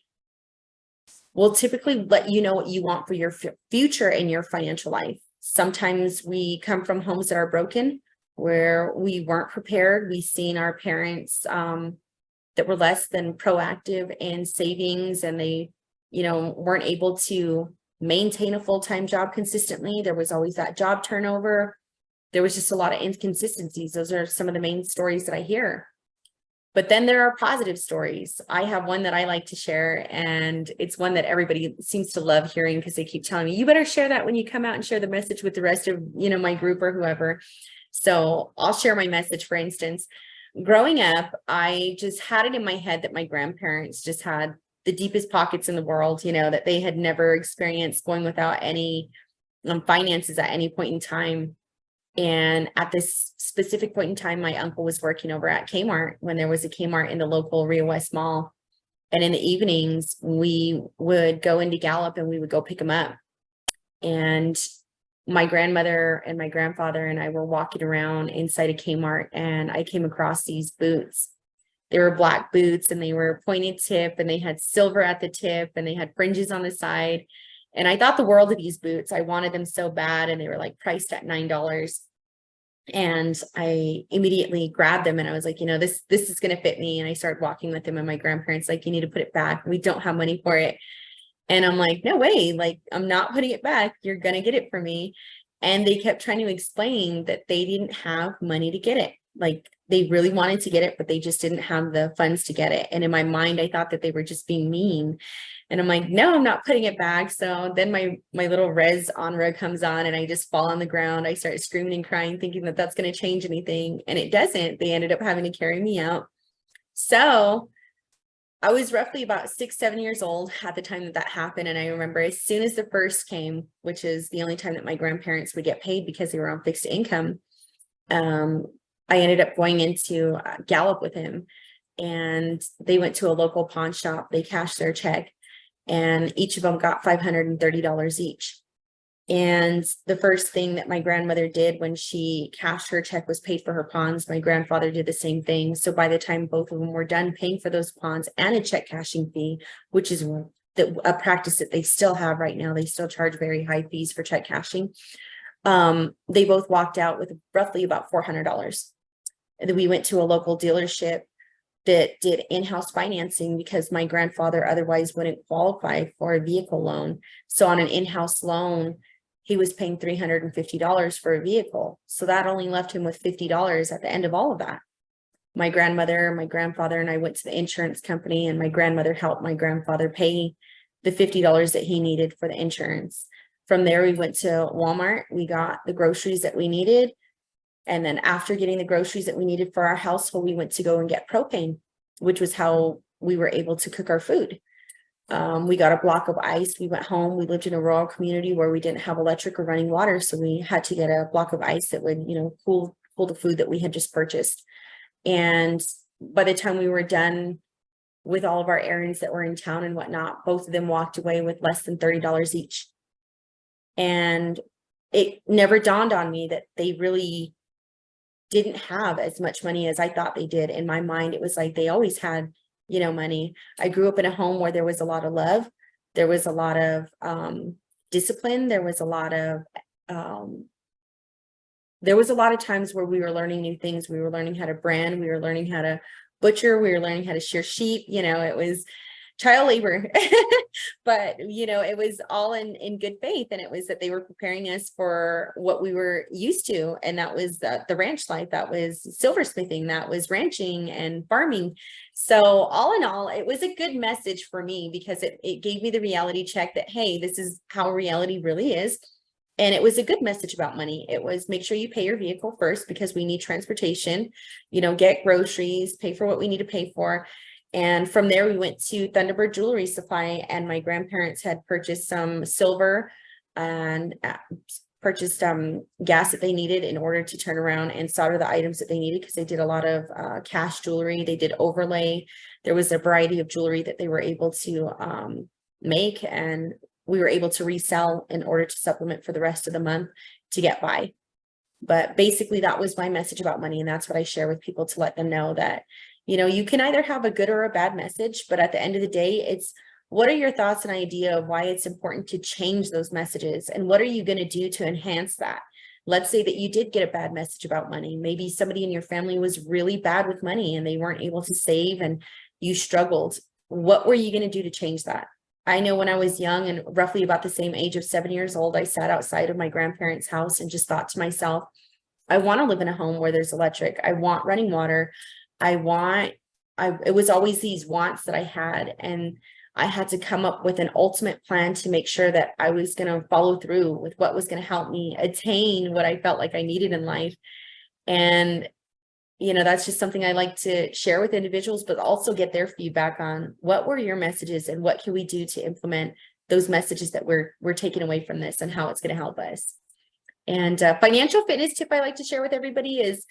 Speaker 2: will typically let you know what you want for your future and your financial life. Sometimes we come from homes that are broken, where we weren't prepared. We've seen our parents that were less than proactive in savings, and they, weren't able to maintain a full-time job consistently. There was always that job turnover. There was just a lot of inconsistencies. Those are some of the main stories that I hear. But then there are positive stories. I have one that I like to share, and it's one that everybody seems to love hearing because they keep telling me, you better share that when you come out and share the message with the rest of, my group or whoever. So I'll share my message. For instance, growing up, I just had it in my head that my grandparents just had the deepest pockets in the world, that they had never experienced going without any finances at any point in time. And at this specific point in time, my uncle was working over at Kmart when there was a Kmart in the local Rio West Mall. And in the evenings, we would go into Gallup and we would go pick him up. And my grandmother and my grandfather and I were walking around inside a Kmart, and I came across these boots. They were black boots, and they were pointed tip, and they had silver at the tip, and they had fringes on the side. And I thought the world of these boots. I wanted them so bad, and they were like priced at $9. And I immediately grabbed them, and I was like, this is going to fit me. And I started walking with them, and my grandparents like, you need to put it back. We don't have money for it. And I'm like, no way, like, I'm not putting it back. You're going to get it for me. And they kept trying to explain that they didn't have money to get it. Like, they really wanted to get it, but they just didn't have the funds to get it. And in my mind, I thought that they were just being mean. And I'm like, no, I'm not putting it back. So then my little res onra comes on, and I just fall on the ground. I start screaming and crying, thinking that that's going to change anything. And it doesn't. They ended up having to carry me out. So I was roughly about 6, 7 years old at the time that happened. And I remember as soon as the first came, which is the only time that my grandparents would get paid because they were on fixed income, I ended up going into Gallup with him, and they went to a local pawn shop. They cashed their check, and each of them got $530 each. And the first thing that my grandmother did when she cashed her check was paid for her pawns. My grandfather did the same thing. So by the time both of them were done paying for those pawns and a check cashing fee, which is a practice that they still have right now, they still charge very high fees for check cashing. They both walked out with roughly about $400. And then we went to a local dealership that did in-house financing because my grandfather otherwise wouldn't qualify for a vehicle loan. So on an in-house loan, he was paying $350 for a vehicle. So that only left him with $50 at the end of all of that. My grandmother, my grandfather, and I went to the insurance company, and my grandmother helped my grandfather pay the $50 that he needed for the insurance. From there, we went to Walmart. We got the groceries that we needed. And then after getting the groceries that we needed for our household, we went to go and get propane, which was how we were able to cook our food. We got a block of ice. We went home. We lived in a rural community where we didn't have electric or running water. So we had to get a block of ice that would, cool the food that we had just purchased. And by the time we were done with all of our errands that were in town and whatnot, both of them walked away with less than $30 each. And it never dawned on me that they really didn't have as much money as I thought they did. In my mind, it was like they always had, money. I grew up in a home where there was a lot of love. There was a lot of discipline. There was a lot of times where we were learning new things. We were learning how to brand. We were learning how to butcher. We were learning how to shear sheep. It was child labor. But, you know, it was all in good faith. And it was that they were preparing us for what we were used to. And that was the ranch life, that was silversmithing, that was ranching and farming. So all in all, it was a good message for me because it gave me the reality check that, hey, this is how reality really is. And it was a good message about money. It was make sure you pay your vehicle first because we need transportation, you know, get groceries, pay for what we need to pay for. And from there, we went to Thunderbird Jewelry Supply, and my grandparents had purchased some silver and purchased gas that they needed in order to turn around and solder the items that they needed, because they did a lot of cash jewelry. They did overlay. There was a variety of jewelry that they were able to make, and we were able to resell in order to supplement for the rest of the month to get by. But basically, that was my message about money. And that's what I share with people, to let them know that, you know, you can either have a good or a bad message, but at the end of the day, it's what are your thoughts and idea of why it's important to change those messages, and what are you going to do to enhance that? Let's say that you did get a bad message about money. Maybe somebody in your family was really bad with money and they weren't able to save and you struggled. What were you going to do to change that? I know when I was young and roughly about the same age of 7 years old, I sat outside of my grandparents' house and just thought to myself, I want to live in a home where there's electric. I want running water. It was always these wants that I had, and I had to come up with an ultimate plan to make sure that I was going to follow through with what was going to help me attain what I felt like I needed in life. And, you know, that's just something I like to share with individuals, but also get their feedback on what were your messages and what can we do to implement those messages that we're taking away from this, and how it's going to help us. And financial fitness tip I like to share with everybody is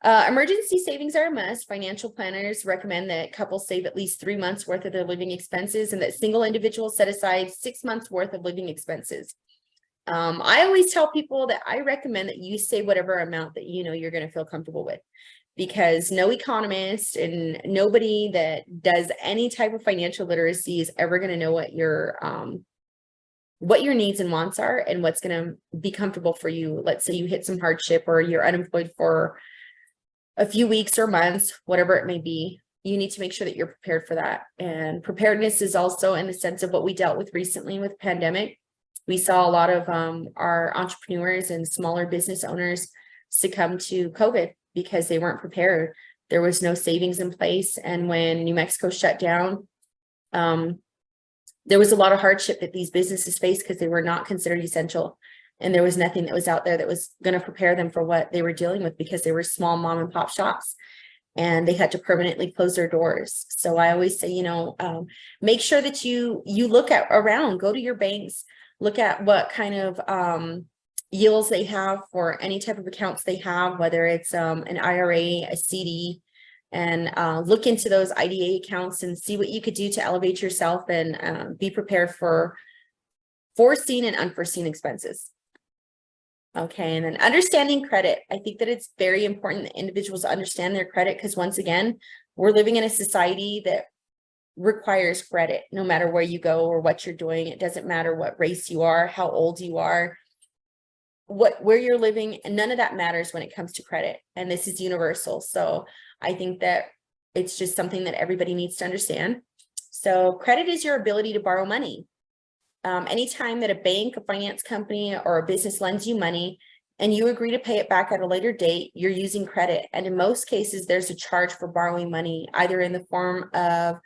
Speaker 2: emergency savings are a must. Financial planners recommend that couples save at least 3 months worth of their living expenses, and that single individuals set aside 6 months worth of living expenses. I always tell people that I recommend that you save whatever amount that you know you're going to feel comfortable with, because no economist and nobody that does any type of financial literacy is ever going to know what your needs and wants are and what's going to be comfortable for you. Let's say you hit some hardship or you're unemployed for a few weeks or months, whatever it may be. You need to make sure that you're prepared for that. And preparedness is also in the sense of what we dealt with recently with pandemic. We saw a lot of our entrepreneurs and smaller business owners succumb to COVID because they weren't prepared. There was no savings in place. And when New Mexico shut down, there was a lot of hardship that these businesses faced because they were not considered essential. And there was nothing that was out there that was going to prepare them for what they were dealing with, because they were small mom and pop shops and they had to permanently close their doors. So I always say, you know, make sure that you look at around, go to your banks, look at what kind of yields they have for any type of accounts they have, whether it's an IRA, a CD, and look into those IDA accounts and see what you could do to elevate yourself and be prepared for foreseen and unforeseen expenses. Okay, and then understanding credit. I think that it's very important that individuals understand their credit, because once again, we're living in a society that requires credit no matter where you go or what you're doing. It doesn't matter what race you are, how old you are, where you're living, and none of that matters when it comes to credit. And this is universal. So I think that it's just something that everybody needs to understand. So credit is your ability to borrow money. Anytime that a bank, a finance company, or a business lends you money and you agree to pay it back at a later date, you're using credit. And in most cases, there's a charge for borrowing money, either in the form of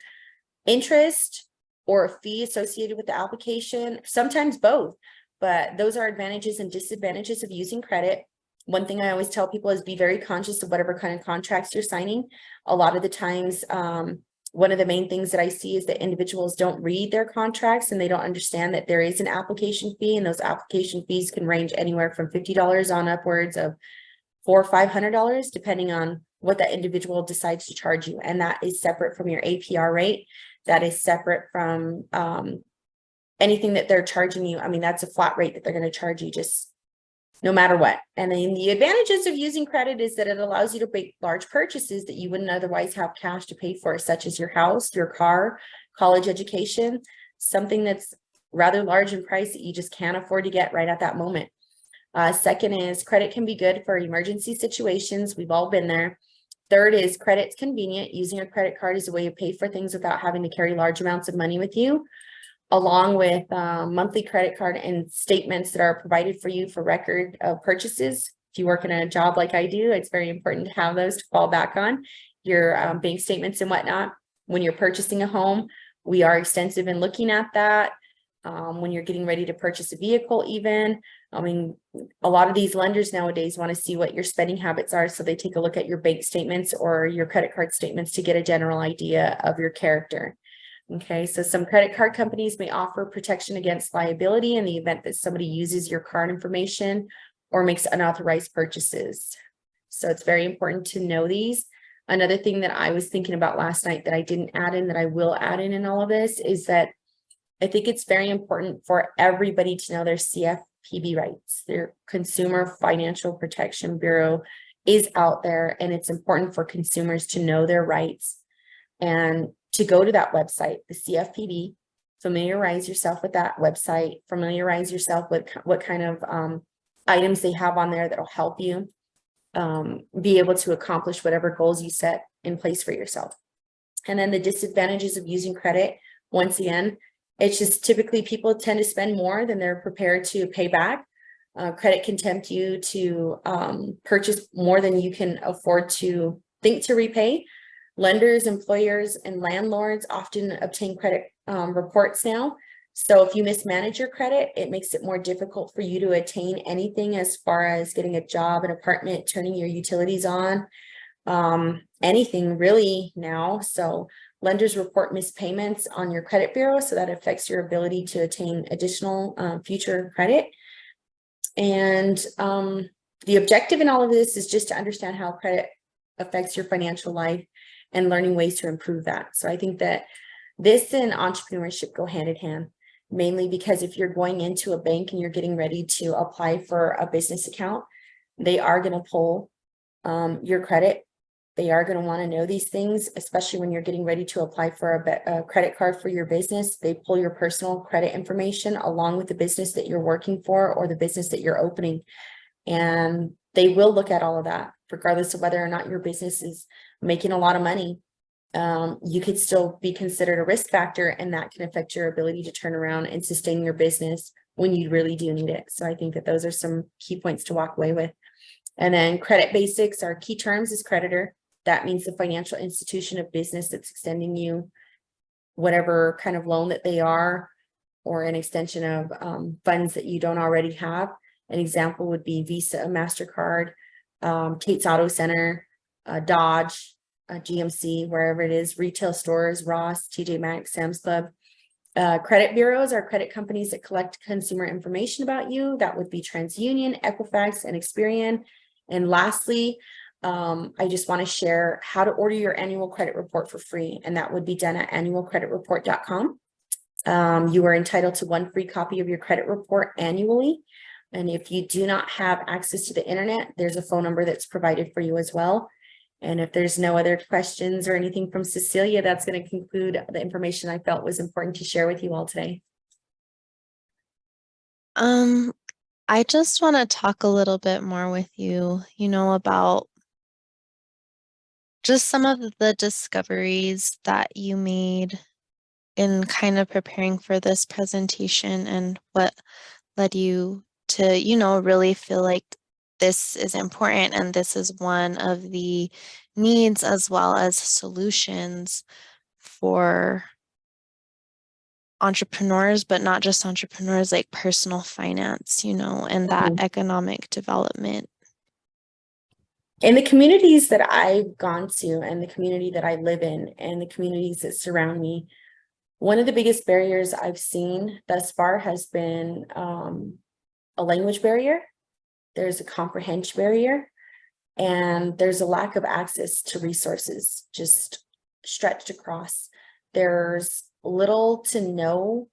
Speaker 2: interest or a fee associated with the application, sometimes both. But those are advantages and disadvantages of using credit. One thing I always tell people is be very conscious of whatever kind of contracts you're signing. A lot of the times, one of the main things that I see is that individuals don't read their contracts and they don't understand that there is an application fee, and those application fees can range anywhere from $50 on upwards of $400 or $500, depending on what that individual decides to charge you. And that is separate from your APR rate. That is separate from anything that they're charging you. I mean, that's a flat rate that they're going to charge you just no matter what. And then the advantages of using credit is that it allows you to make large purchases that you wouldn't otherwise have cash to pay for, such as your house, your car, college education, something that's rather large in price that you just can't afford to get right at that moment. Second is credit can be good for emergency situations. We've all been there. Third is credit's convenient. Using a credit card is a way to pay for things without having to carry large amounts of money with you, along with monthly credit card and statements that are provided for you for record of purchases. If you work in a job like I do, it's very important to have those to fall back on, your bank statements and whatnot. When you're purchasing a home, we are extensive in looking at that. When you're getting ready to purchase a vehicle even. I mean, a lot of these lenders nowadays want to see what your spending habits are, so they take a look at your bank statements or your credit card statements to get a general idea of your character. Okay, so some credit card companies may offer protection against liability in the event that somebody uses your card information or makes unauthorized purchases. So it's very important to know these. Another thing that I was thinking about last night that I didn't add in, that I will add in all of this, is that I think it's very important for everybody to know their CFPB rights. Their Consumer Financial Protection Bureau is out there, and it's important for consumers to know their rights and to go to that website, the CFPB, familiarize yourself with that website, familiarize yourself with what kind of items they have on there that'll help you be able to accomplish whatever goals you set in place for yourself. And then the disadvantages of using credit, once again, it's just typically people tend to spend more than they're prepared to pay back. Credit can tempt you to purchase more than you can afford to think to repay. Lenders, employers, and landlords often obtain credit reports now. So if you mismanage your credit, it makes it more difficult for you to attain anything as far as getting a job, an apartment, turning your utilities on, anything really now. So lenders report missed payments on your credit bureau, so that affects your ability to attain additional future credit. And the objective in all of this is just to understand how credit affects your financial life and learning ways to improve that. So I think that this and entrepreneurship go hand in hand, mainly because if you're going into a bank and you're getting ready to apply for a business account, they are going to pull your credit. They are going to want to know these things, especially when you're getting ready to apply for a credit card for your business. They pull your personal credit information along with the business that you're working for or the business that you're opening. And they will look at all of that, regardless of whether or not your business is making a lot of money. You could still be considered a risk factor, and that can affect your ability to turn around and sustain your business when you really do need it. So I think that those are some key points to walk away with. And then credit basics, our key terms is creditor. That means the financial institution of business that's extending you whatever kind of loan that they are, or an extension of funds that you don't already have. An example would be Visa, MasterCard, Tate's Auto Center, Dodge, GMC, wherever it is, retail stores, Ross, TJ Maxx, Sam's Club. Credit bureaus are credit companies that collect consumer information about you. That would be TransUnion, Equifax, and Experian. And lastly, I just want to share how to order your annual credit report for free, and that would be done at annualcreditreport.com. You are entitled to one free copy of your credit report annually. And if you do not have access to the internet, there's a phone number that's provided for you as well. And if there's no other questions or anything from Cecilia, that's going to conclude the information I felt was important to share with you all today.
Speaker 1: I just want to talk a little bit more with you, about just some of the discoveries that you made in kind of preparing for this presentation and what led you to, really feel like this is important and this is one of the needs as well as solutions for entrepreneurs, but not just entrepreneurs, like personal finance, and that economic development.
Speaker 2: In the communities that I've gone to and the community that I live in and the communities that surround me, one of the biggest barriers I've seen thus far has been a language barrier. There's a comprehension barrier, and there's a lack of access to resources just stretched across. There's little to no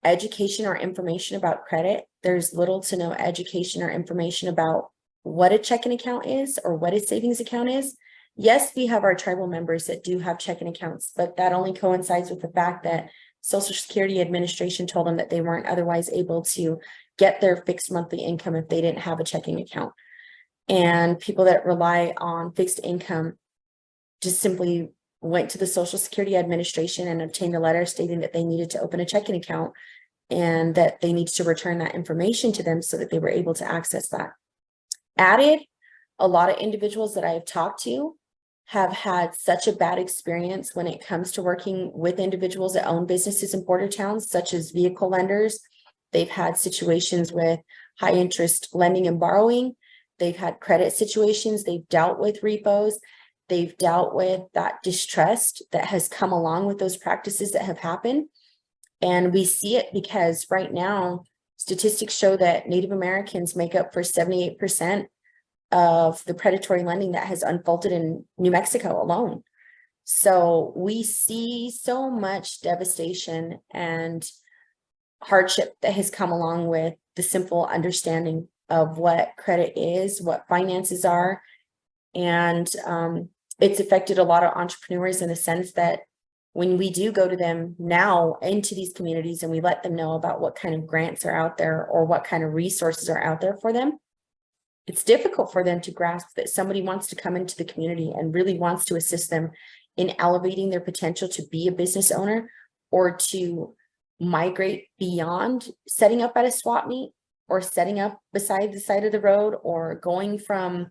Speaker 2: education or information about credit. There's little to no education or information about what a checking account is or what a savings account is. Yes, we have our tribal members that do have checking accounts, but that only coincides with the fact that Social Security Administration told them that they weren't otherwise able to get their fixed monthly income if they didn't have a checking account. And people that rely on fixed income just simply went to the Social Security Administration and obtained a letter stating that they needed to open a checking account and that they needed to return that information to them so that they were able to access that. Added, a lot of individuals that I've talked to have had such a bad experience when it comes to working with individuals that own businesses in border towns, such as vehicle lenders. They've had situations with high interest lending and borrowing. They've had credit situations. They've dealt with repos. They've dealt with that distrust that has come along with those practices that have happened. And we see it because right now, statistics show that Native Americans make up for 78% of the predatory lending that has unfolded in New Mexico alone. So we see so much devastation and hardship that has come along with the simple understanding of what credit is, what finances are. And it's affected a lot of entrepreneurs in the sense that when we do go to them now into these communities and we let them know about what kind of grants are out there or what kind of resources are out there for them, it's difficult for them to grasp that somebody wants to come into the community and really wants to assist them in elevating their potential to be a business owner or to migrate beyond setting up at a swap meet or setting up beside the side of the road or going from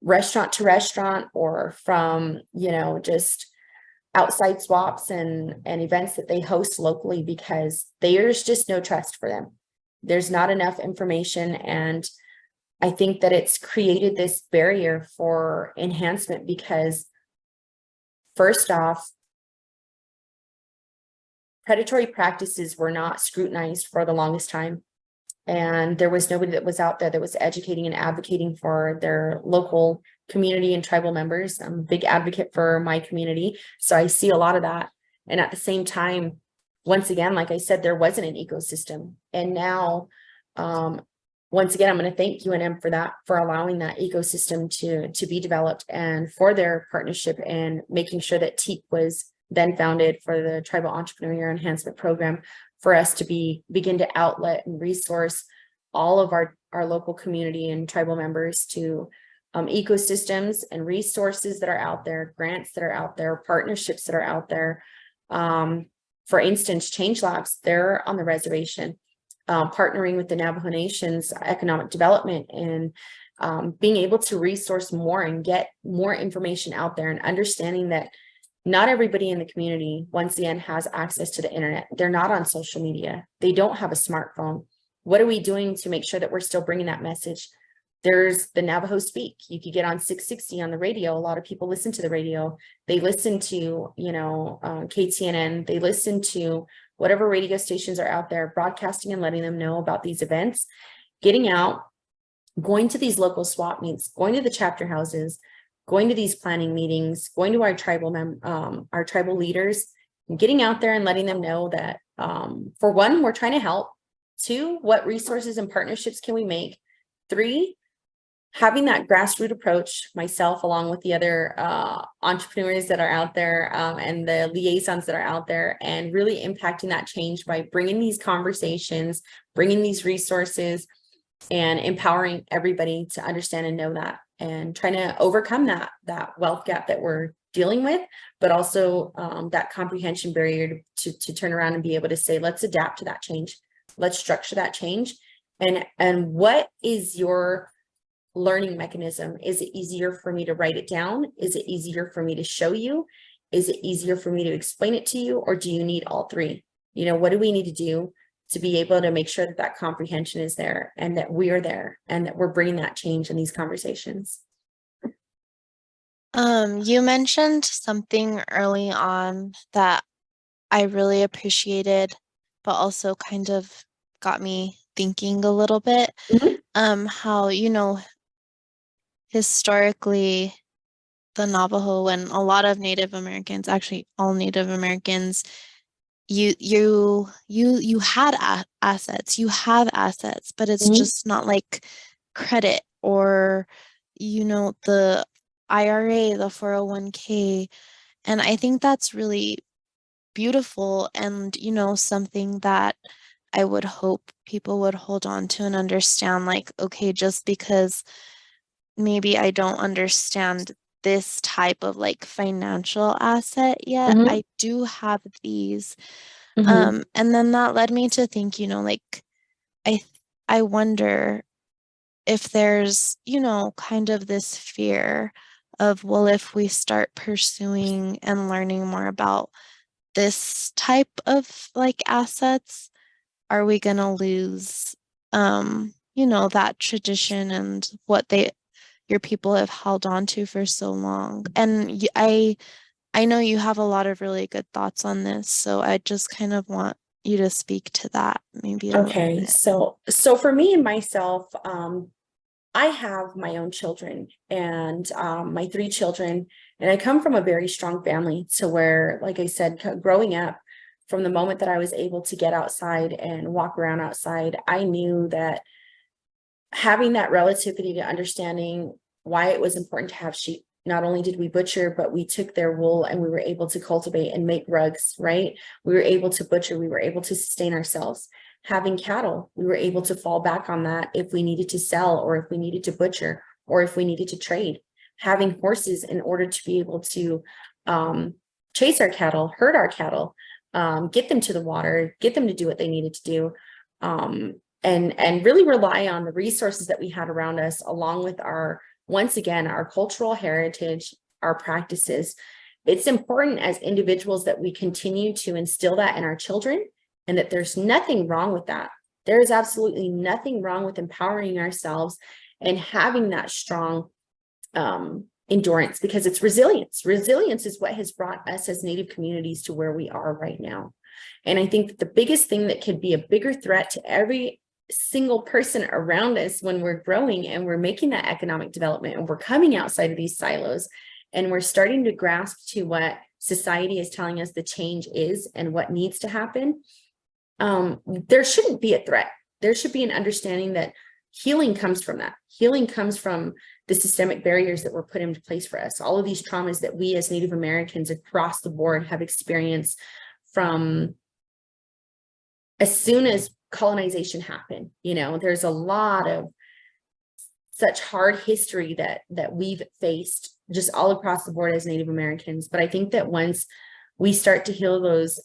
Speaker 2: restaurant to restaurant or from, just outside swaps and events that they host locally, because there's just no trust for them. There's not enough information. And I think that it's created this barrier for enhancement because first off, predatory practices were not scrutinized for the longest time. And there was nobody that was out there that was educating and advocating for their local community and tribal members. I'm a big advocate for my community, so I see a lot of that. And at the same time, once again, like I said, there wasn't an ecosystem. And now, once again, I'm going to thank UNM for that, for allowing that ecosystem to be developed and for their partnership and making sure that TEEP was then founded for the Tribal Entrepreneur Enhancement Program, for us to begin to outlet and resource all of our local community and tribal members to ecosystems and resources that are out there, grants that are out there, partnerships that are out there. For instance, Change Labs, they're on the reservation, partnering with the Navajo Nation's economic development and being able to resource more and get more information out there, and understanding that not everybody in the community, once again, has access to the internet. They're not on social media. They don't have a smartphone. What are we doing to make sure that we're still bringing that message? There's the Navajo Speak. You could get on 660 on the radio. A lot of people listen to the radio. They listen to, KTNN. They listen to whatever radio stations are out there, broadcasting and letting them know about these events, getting out, going to these local swap meets, going to the chapter houses, going to these planning meetings, going to our tribal leaders, and getting out there and letting them know that, for one, we're trying to help. Two, what resources and partnerships can we make? Three, having that grassroots approach, myself, along with the other entrepreneurs that are out there and the liaisons that are out there, and really impacting that change by bringing these conversations, bringing these resources, and empowering everybody to understand and know that, and trying to overcome that wealth gap that we're dealing with, but also that comprehension barrier to turn around and be able to say, let's adapt to that change. Let's structure that change. And what is your learning mechanism? Is it easier for me to write it down? Is it easier for me to show you? Is it easier for me to explain it to you? Or do you need all three? What do we need to do to be able to make sure that that comprehension is there, and that we are there, and that we're bringing that change in these conversations?
Speaker 1: You mentioned something early on that I really appreciated, but also kind of got me thinking a little bit. How, historically, the Navajo and a lot of Native Americans, actually all Native Americans, you had assets, you have assets, but it's just not like credit or, the IRA, the 401k. And I think that's really beautiful and, something that I would hope people would hold on to and understand, like, okay, just because maybe I don't understand this type of like financial asset yet.
Speaker 2: Mhm,
Speaker 1: I do have these.
Speaker 2: mhm.
Speaker 1: And then that led me to think, you know, like I I wonder if there's, you know, kind of this fear of, well, if we start pursuing and learning more about this type of like assets, are we going to lose, you know, that tradition and what your people have held on to for so long? And I know you have a lot of really good thoughts on this, so I just kind of want you to speak to that maybe a little
Speaker 2: Okay,
Speaker 1: bit.
Speaker 2: so for me and myself, I have my own children and my three children, and I come from a very strong family to where, like I said, growing up, from the moment that I was able to get outside and walk around outside, I knew that having that relativity to understanding why it was important to have sheep. Not only did we butcher, but we took their wool and we were able to cultivate and make rugs, right? We were able to butcher, we were able to sustain ourselves. Having cattle, we were able to fall back on that if we needed to sell or if we needed to butcher or if we needed to trade. Having horses in order to be able to chase our cattle, herd our cattle, get them to the water, get them to do what they needed to do. And really rely on the resources that we had around us, along with our, once again, our cultural heritage, our practices. It's important as individuals that we continue to instill that in our children, and that there's nothing wrong with that. There is absolutely nothing wrong with empowering ourselves and having that strong endurance, because it's resilience. Resilience is what has brought us as Native communities to where we are right now. And I think that the biggest thing that could be a bigger threat to every single person around us when we're growing and we're making that economic development and we're coming outside of these silos and we're starting to grasp to what society is telling us the change is and what needs to happen, there shouldn't be a threat. There should be an understanding that healing comes from that. Healing comes from the systemic barriers that were put into place for us. All of these traumas that we as Native Americans across the board have experienced from as soon as colonization happened. You know, there's a lot of such hard history that we've faced just all across the board as Native Americans. But I think that once we start to heal those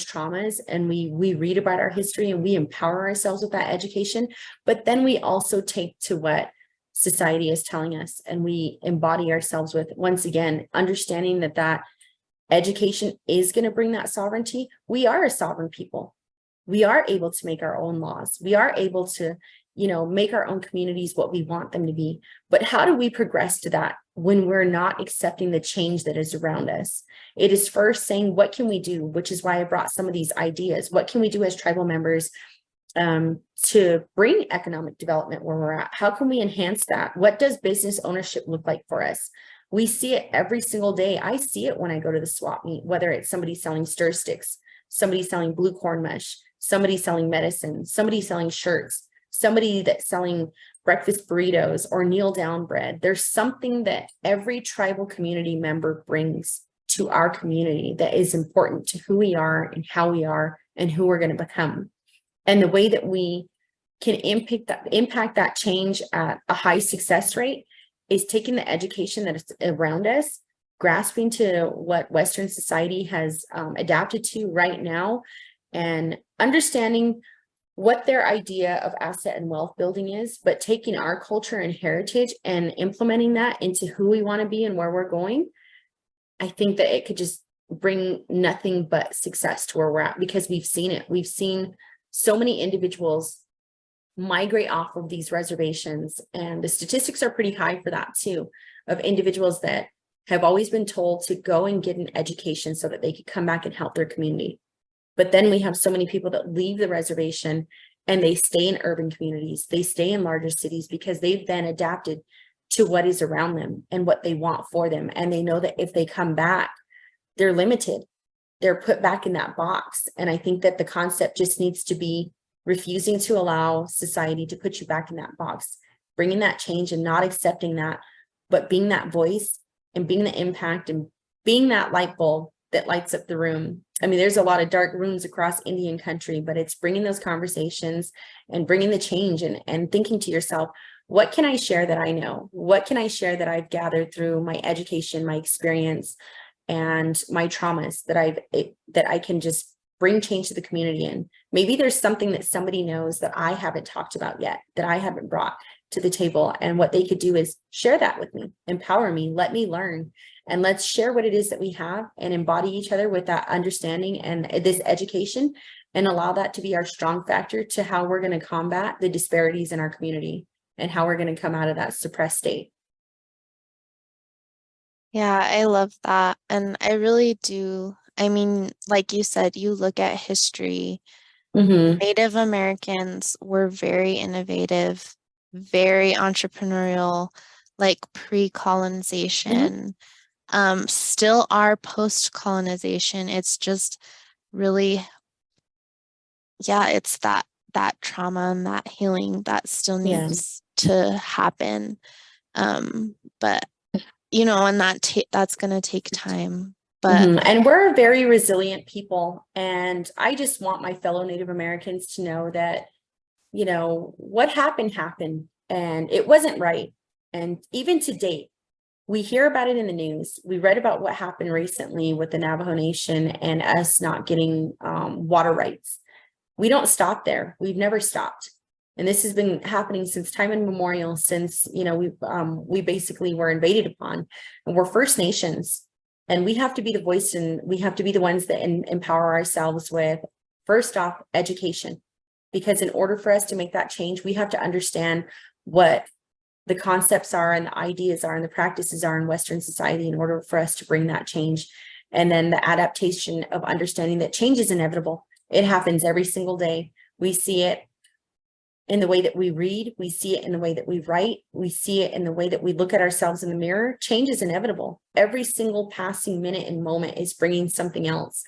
Speaker 2: traumas and we read about our history and we empower ourselves with that education, but then we also take to what society is telling us and we embody ourselves with, once again, understanding that education is going to bring that sovereignty. We are a sovereign people. We are able to make our own laws. We are able to, you know, make our own communities what we want them to be. But how do we progress to that when we're not accepting the change that is around us? It is first saying, what can we do? Which is why I brought some of these ideas. What can we do as tribal members to bring economic development where we're at? How can we enhance that? What does business ownership look like for us? We see it every single day. I see it when I go to the swap meet, whether it's somebody selling stir sticks, somebody selling blue corn mush, somebody selling medicine, somebody selling shirts, somebody that's selling breakfast burritos or kneel down bread. There's something that every tribal community member brings to our community that is important to who we are and how we are and who we're going to become. And the way that we can impact that change at a high success rate is taking the education that is around us, grasping to what Western society has adapted to right now, and understanding what their idea of asset and wealth building is, but taking our culture and heritage and implementing that into who we want to be and where we're going. I think that it could just bring nothing but success to where we're at, because we've seen it. We've seen so many individuals migrate off of these reservations, and the statistics are pretty high for that too, of individuals that have always been told to go and get an education so that they could come back and help their community. But then we have so many people that leave the reservation and they stay in urban communities, they stay in larger cities because they've then adapted to what is around them and what they want for them. And they know that if they come back, they're limited. They're put back in that box. And I think that the concept just needs to be refusing to allow society to put you back in that box, bringing that change and not accepting that, but being that voice and being the impact and being that light bulb that lights up the room. I mean, there's a lot of dark rooms across Indian country, but it's bringing those conversations and bringing the change and thinking to yourself, What can I share that I know? What can I share that I've gathered through my education, my experience, and my traumas that I can just bring change to the community in? Maybe there's something that somebody knows that I haven't talked about yet, that I haven't brought to the table. And what they could do is share that with me, empower me, let me learn, and let's share what it is that we have and embody each other with that understanding and this education, and allow that to be our strong factor to how we're going to combat the disparities in our community and how we're going to come out of that suppressed state.
Speaker 1: Yeah, I love that. And I really do. I mean, like you said, you look at history,
Speaker 2: Mm-hmm.
Speaker 1: Native Americans were very innovative, very entrepreneurial, like
Speaker 2: Mm-hmm.
Speaker 1: pre-colonization, still are post-colonization. It's just really, yeah, it's that trauma and that healing that still
Speaker 2: Yeah.
Speaker 1: needs to happen. But you know, and that's gonna take time. But
Speaker 2: Mm-hmm. And we're a very resilient people. And I just want my fellow Native Americans to know that, what happened, and it wasn't right. And even to date, we hear about it in the news. We read about what happened recently with the Navajo Nation and us not getting water rights. We don't stop there. We've never stopped. And this has been happening since time immemorial, since, we basically were invaded upon, and we're First Nations. And we have to be the voice, and we have to be the ones that empower ourselves with, first off, education. Because in order for us to make that change, we have to understand what the concepts are and the ideas are and the practices are in Western society in order for us to bring that change. And then the adaptation of understanding that change is inevitable. It happens every single day. We see it in the way that we read. We see it in the way that we write. We see it in the way that we look at ourselves in the mirror. Change is inevitable. Every single passing minute and moment is bringing something else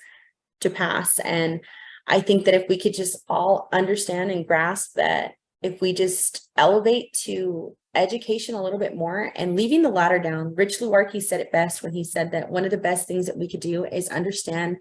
Speaker 2: to pass. And I think that if we could just all understand and grasp that, if we just elevate to education a little bit more and leaving the ladder down. Rich Luarkey said it best when he said that one of the best things that we could do is understand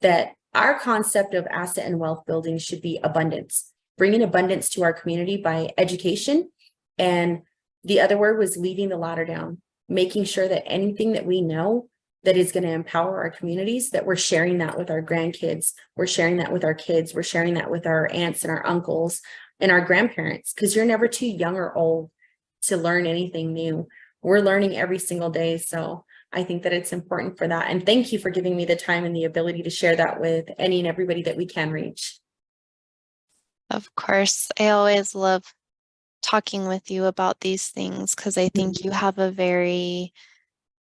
Speaker 2: that our concept of asset and wealth building should be abundance, bringing abundance to our community by education. And the other word was leaving the ladder down, making sure that anything that we know that is going to empower our communities, that we're sharing that with our grandkids, we're sharing that with our kids, we're sharing that with our aunts and our uncles and our grandparents, because you're never too young or old to learn anything new. We're learning every single day. So I think that it's important for that. And thank you for giving me the time and the ability to share that with any and everybody that we can reach.
Speaker 1: of course, I always love talking with you about these things because I think you have a very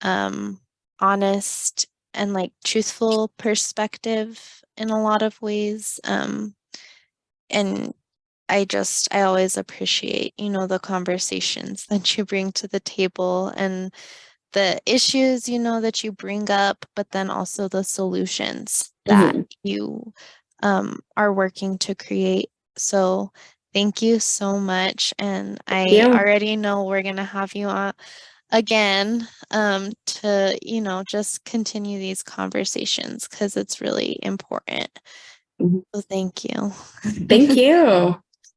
Speaker 1: honest and like truthful perspective in a lot of ways. And I always appreciate, you know, the conversations that you bring to the table and the issues, you know, that you bring up, but then also the solutions that
Speaker 2: Mm-hmm.
Speaker 1: you are working to create. So thank you so much. And I
Speaker 2: Yeah.
Speaker 1: already know we're going to have you on again to, you know, just continue these conversations because it's really important.
Speaker 2: Mhm.
Speaker 1: So thank you.
Speaker 2: Thank you.